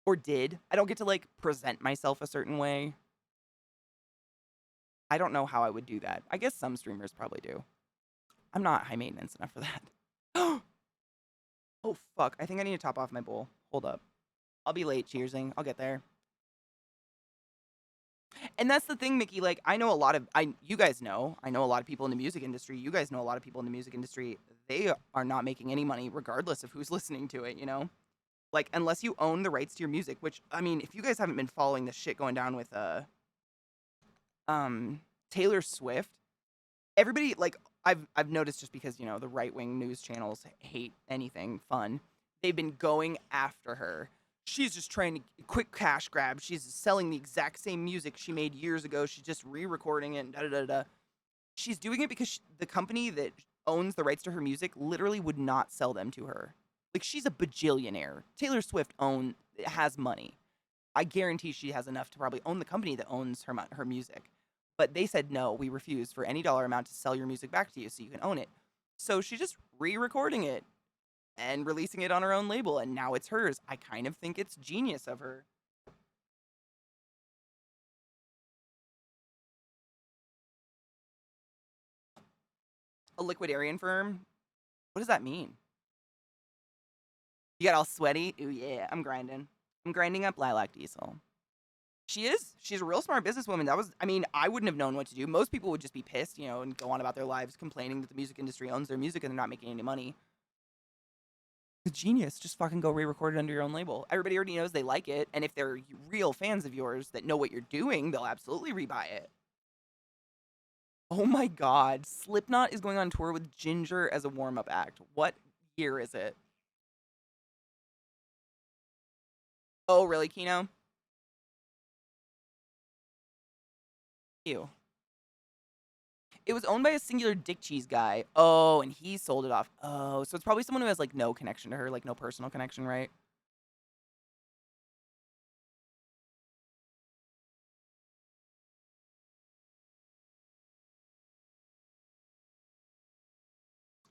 Or did. I don't get to, like, present myself a certain way. I don't know how I would do that. I guess some streamers probably do. I'm not high maintenance enough for that. Oh, fuck. I think I need to top off my bowl. Hold up. I'll be late cheersing. I'll get there. And that's the thing, Mickey. Like, I know a lot of... you guys know. I know a lot of people in the music industry. You guys know a lot of people in the music industry. They are not making any money regardless of who's listening to it, you know? Like, unless you own the rights to your music, which, I mean, if you guys haven't been following the shit going down with, Taylor Swift, everybody, like, I've noticed just because, you know, the right-wing news channels hate anything fun. They've been going after her. She's just trying to quick cash grab. She's selling the exact same music she made years ago. She's just re-recording it and da-da-da-da. She's doing it because the company that owns the rights to her music literally would not sell them to her. Like, she's a bajillionaire. Taylor Swift has money. I guarantee she has enough to probably own the company that owns her music. But they said, no, we refuse for any dollar amount to sell your music back to you so you can own it. So she's just re-recording it and releasing it on her own label, and now it's hers. I kind of think it's genius of her. A liquidarian firm? What does that mean? You got all sweaty? Ooh, yeah, I'm grinding. I'm grinding up Lilac Diesel. She is. She's a real smart businesswoman. I mean, I wouldn't have known what to do. Most people would just be pissed, you know, and go on about their lives complaining that the music industry owns their music and they're not making any money. It's genius. Just fucking go re-record it under your own label. Everybody already knows they like it, and if they're real fans of yours that know what you're doing, they'll absolutely rebuy it. Oh my god. Slipknot is going on tour with Ginger as a warm-up act. What year is it? Oh, really, Kino? Ew. It was owned by a singular dick cheese guy. Oh, and he sold it off. Oh, so it's probably someone who has, like, no connection to her, like, no personal connection, right?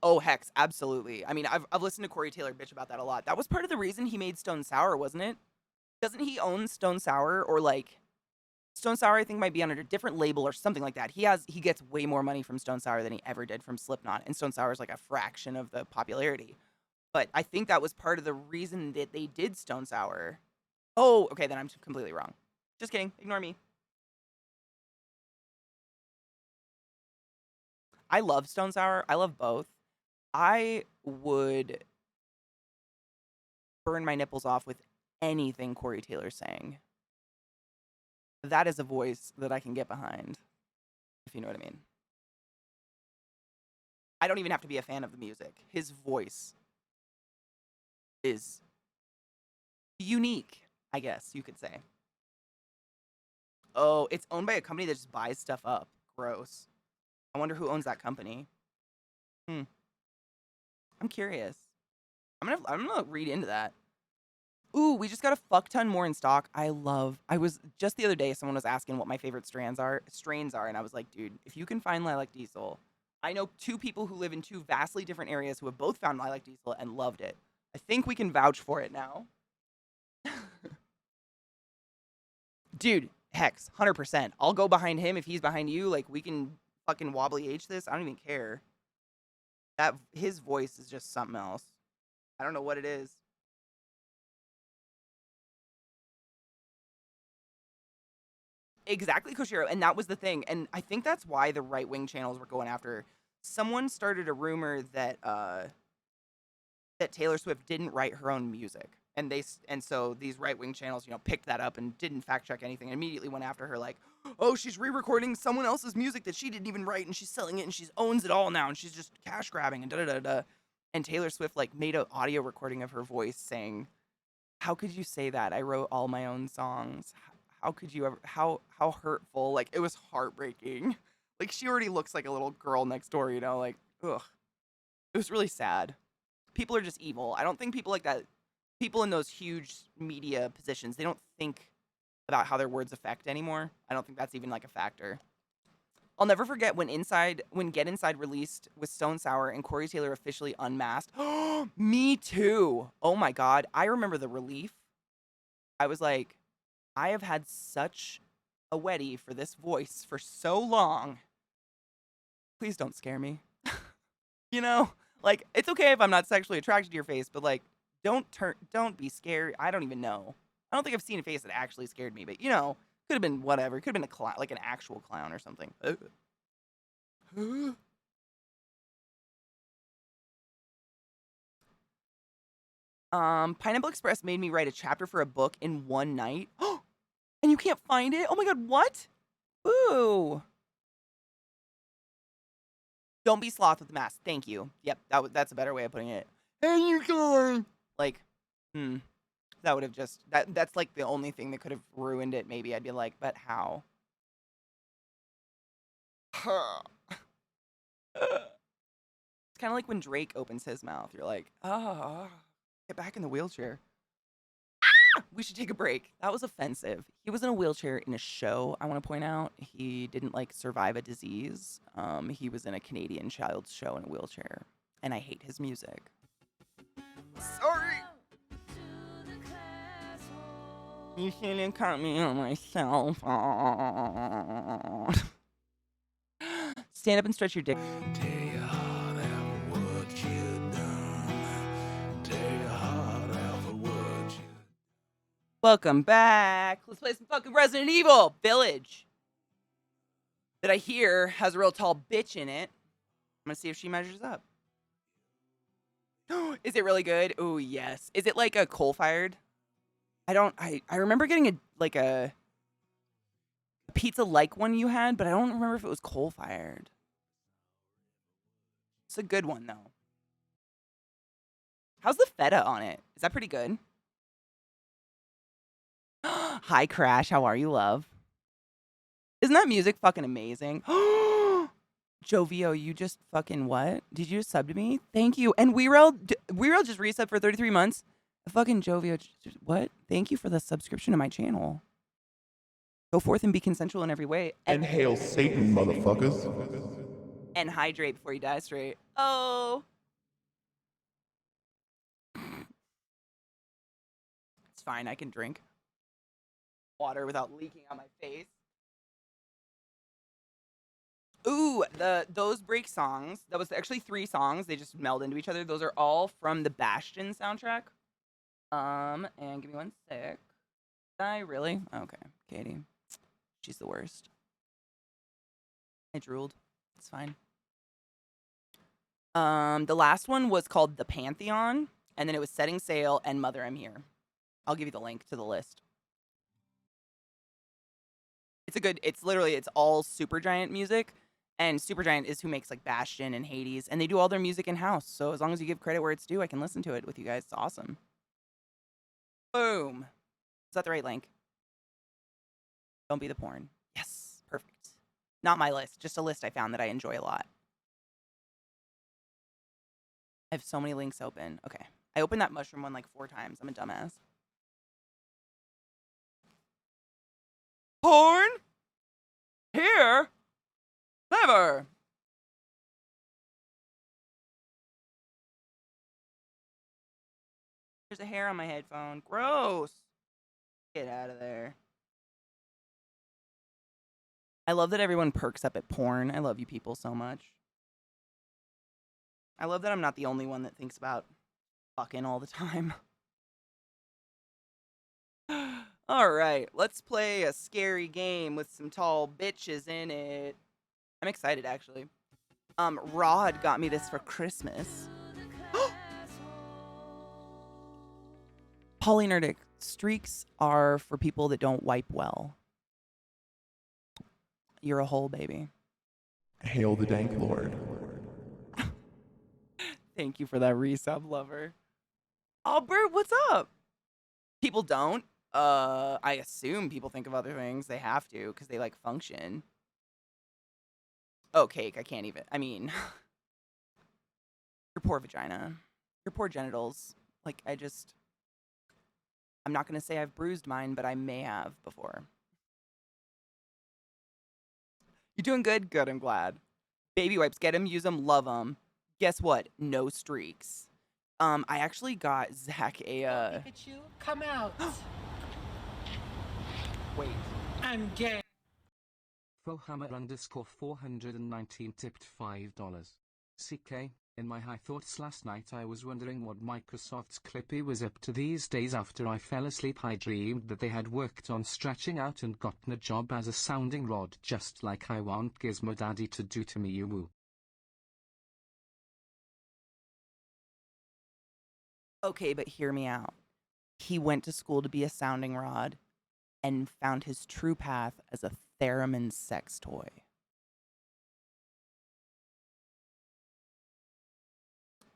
Oh, Hex, absolutely. I mean, I've listened to Corey Taylor bitch about that a lot. That was part of the reason he made Stone Sour, wasn't it? Doesn't he own Stone Sour, or, like, Stone Sour, I think, might be under a different label or something like that. He gets way more money from Stone Sour than he ever did from Slipknot, and Stone Sour is like a fraction of the popularity. But I think that was part of the reason that they did Stone Sour. Oh, okay, then I'm completely wrong. Just kidding. Ignore me. I love Stone Sour. I love both. I would burn my nipples off with anything Corey Taylor sang. That is a voice that I can get behind, if you know what I mean. I don't even have to be a fan of the music. His voice is unique, I guess you could say. Oh, it's owned by a company that just buys stuff up. Gross. I wonder who owns that company. I'm curious. I'm gonna read into that. Ooh, we just got a fuck ton more in stock. I was just the other day, someone was asking what my favorite strains are, and I was like, dude, if you can find Lilac Diesel, I know 2 people who live in 2 vastly different areas who have both found Lilac Diesel and loved it. I think we can vouch for it now. Dude, Hex, 100%. I'll go behind him if he's behind you. Like, we can fucking wobbly H this. I don't even care. His voice is just something else. I don't know what it is. Exactly, Koshiro, and that was the thing. And I think that's why the right-wing channels were going after. Someone started a rumor that that Taylor Swift didn't write her own music. And so these right-wing channels, picked that up and didn't fact-check anything and immediately went after her like, oh, she's re-recording someone else's music that she didn't even write, and she's selling it, and she owns it all now, and she's just cash grabbing, and da-da-da-da. And Taylor Swift, like, made an audio recording of her voice saying, how could you say that? I wrote all my own songs. How could you ever, how hurtful. Like, it was heartbreaking. Like, she already looks like a little girl next door, like, ugh. It was really sad. People are just evil. I don't think people like that, people in those huge media positions, they don't think about how their words affect anymore. I don't think that's even, like, a factor. I'll never forget when Get Inside released with Stone Sour and Corey Taylor officially unmasked. Me too. Oh my God. I remember the relief. I was like, I have had such a wetty for this voice for so long. Please don't scare me. Like, it's okay if I'm not sexually attracted to your face, but, like, don't be scared. I don't even know. I don't think I've seen a face that actually scared me, but, could have been whatever. Could have been a clown, like an actual clown or something. Pineapple Express made me write a chapter for a book in one night. And you can't find it? Oh my God, what? Ooh. Don't be sloth with the mask. Thank you. Yep, that's a better way of putting it. Hey, you going? Like, that would have just, that's like the only thing that could have ruined it, maybe. I'd be like, but how? It's kind of like when Drake opens his mouth. You're like, oh, get back in the wheelchair. We should take a break. That was offensive. He was in a wheelchair in a show, I want to point out. He didn't, like, survive a disease. He was in a Canadian child's show in a wheelchair. And I hate his music. Sorry. You should have caught me on my cell phone. Stand up and stretch your dick. Welcome back. Let's play some fucking Resident Evil Village. That I hear has a real tall bitch in it. I'm gonna see if she measures up. Is it really good? Oh, yes. Is it like a coal-fired? I remember getting a pizza-like one you had, but I don't remember if it was coal-fired. It's a good one, though. How's the feta on it? Is that pretty good? Hi, Crash. How are you, love? Isn't that music fucking amazing? Jovio, you just fucking what? Did you just sub to me? Thank you. And Weirel just resubbed for 33 months. Fucking Jovio, what? Thank you for the subscription to my channel. Go forth and be consensual in every way. And hail Satan, motherfuckers. And hydrate before you die straight. Oh. It's fine. I can drink water without leaking on my face. Ooh, those break songs. That was actually 3 songs. They just meld into each other. Those are all from the Bastion soundtrack. And give me 1 sec. I really? Okay, Katie. She's the worst. I drooled. It's fine. The last one was called The Pantheon, and then it was Setting Sail and Mother I'm Here. I'll give you the link to the list. It's all Supergiant music, and Supergiant is who makes like Bastion and Hades, and they do all their music in-house, so as long as you give credit where it's due, I can listen to it with you guys. It's awesome. Boom. Is that the right link? Don't be the porn. Yes, perfect. Not my list, just a list I found that I enjoy a lot. I have so many links open. Okay. I opened that mushroom one like 4 times. I'm a dumbass. Porn? Here? Never. There's a hair on my headphone. Gross. Get out of there. I love that everyone perks up at porn. I love you people so much. I love that I'm not the only one that thinks about fucking all the time. All right, let's play a scary game with some tall bitches in it. I'm excited, actually. Rod got me this for Christmas. Polynerdic streaks are for people that don't wipe well. You're a hole, baby. Hail the Dank Lord. Thank you for that resub, lover. Albert, what's up? People don't. I assume people think of other things. They have to, because they, like, function. Oh, Cake, I can't even. I mean, your poor vagina. Your poor genitals. Like, I'm not going to say I've bruised mine, but I may have before. You doing good? Good, I'm glad. Baby wipes, get them, use them, love them. Guess what? No streaks. I actually got Zach a, Pikachu, come out. Wait. I'm gay. Fohammer_419 tipped $5. CK, in my high thoughts last night I was wondering what Microsoft's Clippy was up to these days. After I fell asleep I dreamed that they had worked on stretching out and gotten a job as a sounding rod, just like I want Gizmo Daddy to do to me. You woo. Okay, but hear me out. He went to school to be a sounding rod and found his true path as a theremin sex toy.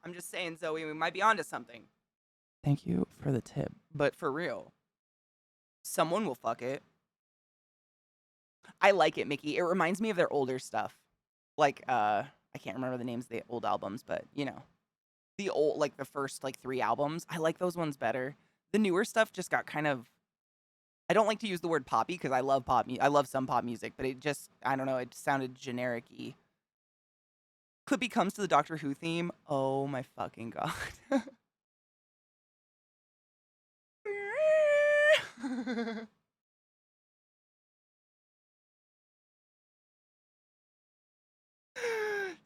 I'm just saying, Zoe, we might be onto something. Thank you for the tip. But for real, someone will fuck it. I like it, Mickey. It reminds me of their older stuff. Like, I can't remember the names of the old albums, but, you know. The old, like, the first, like, 3 albums. I like those ones better. The newer stuff just got kind of... I don't like to use the word poppy because I love I love some pop music, but it just, I don't know, it sounded generic-y. Clippy comes to the Doctor Who theme. Oh my fucking god.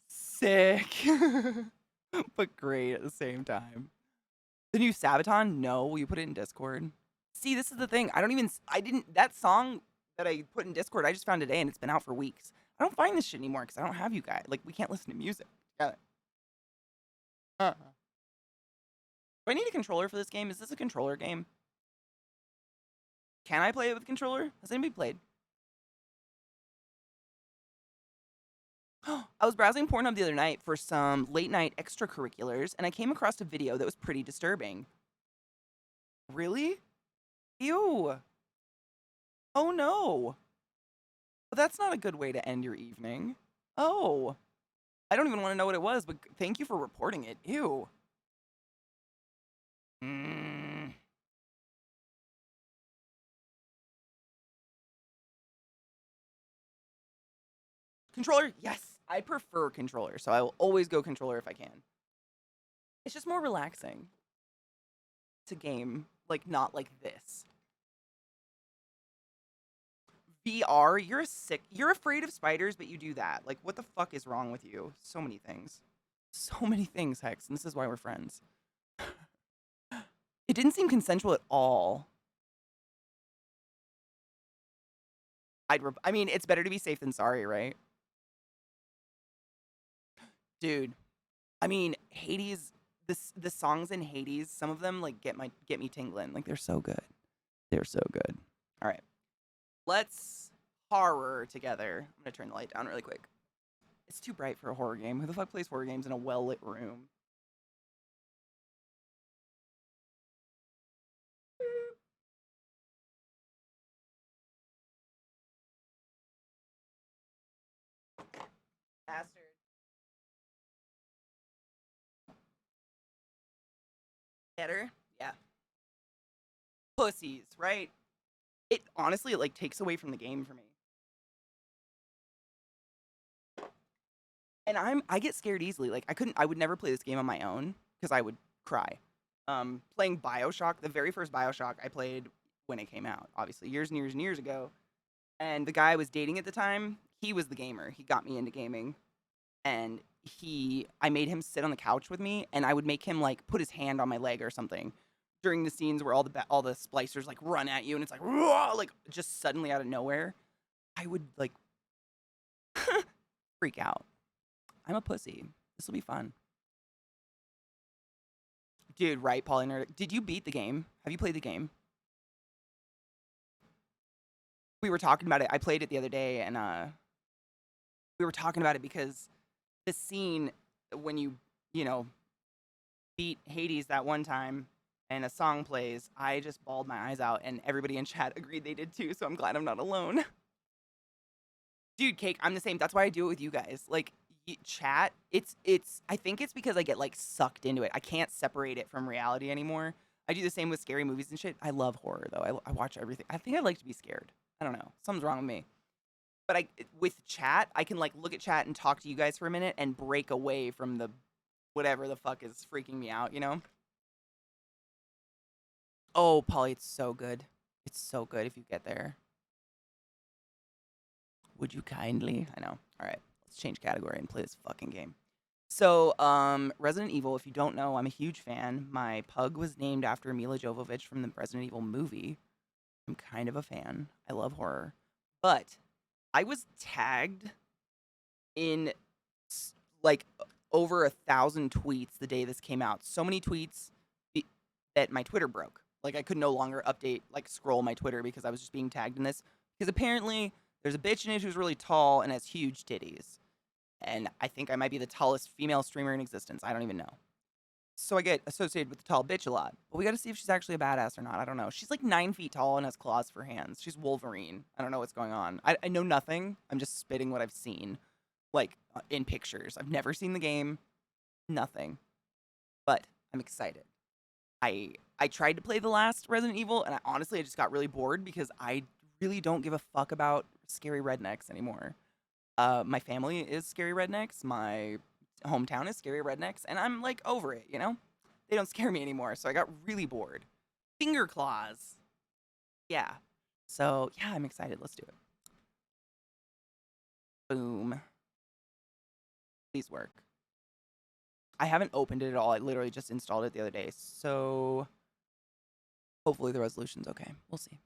Sick. But great at the same time. The new Sabaton? No. Will you put it in Discord? See, this is the thing. That song that I put in Discord, I just found today and it's been out for weeks. I don't find this shit anymore because I don't have you guys. Like, we can't listen to music. Got it. Do I need a controller for this game? Is this a controller game? Can I play it with a controller? Has anybody played? I was browsing Pornhub the other night for some late night extracurriculars, and I came across a video that was pretty disturbing. Really? Ew. Oh no. Well, that's not a good way to end your evening. Oh. I don't even want to know what it was, but thank you for reporting it. Ew. Controller? Yes. I prefer controller, so I will always go controller if I can. It's just more relaxing to game, like, not like this. VR, you're afraid of spiders, but you do that. Like, what the fuck is wrong with you? So many things. So many things, Hex, and this is why we're friends. It didn't seem consensual at all. I mean, it's better to be safe than sorry, right? Dude, I mean, Hades, the songs in Hades, some of them like get me tingling. Like they're so good. They're so good. All right. Let's horror together. I'm going to turn the light down really quick. It's too bright for a horror game. Who the fuck plays horror games in a well-lit room? Bastard. Better? Yeah. Pussies, right? It honestly, it like takes away from the game for me. And I get scared easily. Like I would never play this game on my own because I would cry. Playing BioShock, the very first BioShock I played when it came out, obviously years and years and years ago. And the guy I was dating at the time, he was the gamer. He got me into gaming. And I made him sit on the couch with me, and I would make him like put his hand on my leg or something during the scenes where all the splicers like run at you, and it's like just suddenly out of nowhere. I would like freak out. I'm a pussy. This will be fun. Dude, right, Polyner. Did you beat the game? Have you played the game? We were talking about it. I played it the other day, and we were talking about it because the scene when you beat Hades that one time and a song plays, I just bawled my eyes out, and everybody in chat agreed they did too, so I'm glad I'm not alone. Dude, Cake, I'm the same. That's why I do it with you guys. Like, chat, I think it's because I get, like, sucked into it. I can't separate it from reality anymore. I do the same with scary movies and shit. I love horror, though. I watch everything. I think I like to be scared. I don't know. Something's wrong with me. But with chat, I can, like, look at chat and talk to you guys for a minute and break away from the whatever the fuck is freaking me out, you know? Oh, Polly, it's so good. It's so good if you get there. Would you kindly? I know. All right. Let's change category and play this fucking game. So, Resident Evil, if you don't know, I'm a huge fan. My pug was named after Mila Jovovich from the Resident Evil movie. I'm kind of a fan. I love horror. But I was tagged in, like, over 1,000 tweets the day this came out. So many tweets that my Twitter broke. Like, I could no longer scroll my Twitter because I was just being tagged in this. Because apparently, there's a bitch in it who's really tall and has huge titties. And I think I might be the tallest female streamer in existence. I don't even know. So I get associated with the tall bitch a lot. But we got to see if she's actually a badass or not. I don't know. She's like 9 feet tall and has claws for hands. She's Wolverine. I don't know what's going on. I know nothing. I'm just spitting what I've seen, like, in pictures. I've never seen the game. Nothing. But I'm excited. I tried to play the last Resident Evil, and I just got really bored because I really don't give a fuck about scary rednecks anymore. My family is scary rednecks. My hometown is scary rednecks, and I'm like over it, you know? They don't scare me anymore, so I got really bored. Finger claws. Yeah. So, yeah, I'm excited. Let's do it. Boom. Please work. I haven't opened it at all. I literally just installed it the other day, so hopefully the resolution's okay. We'll see.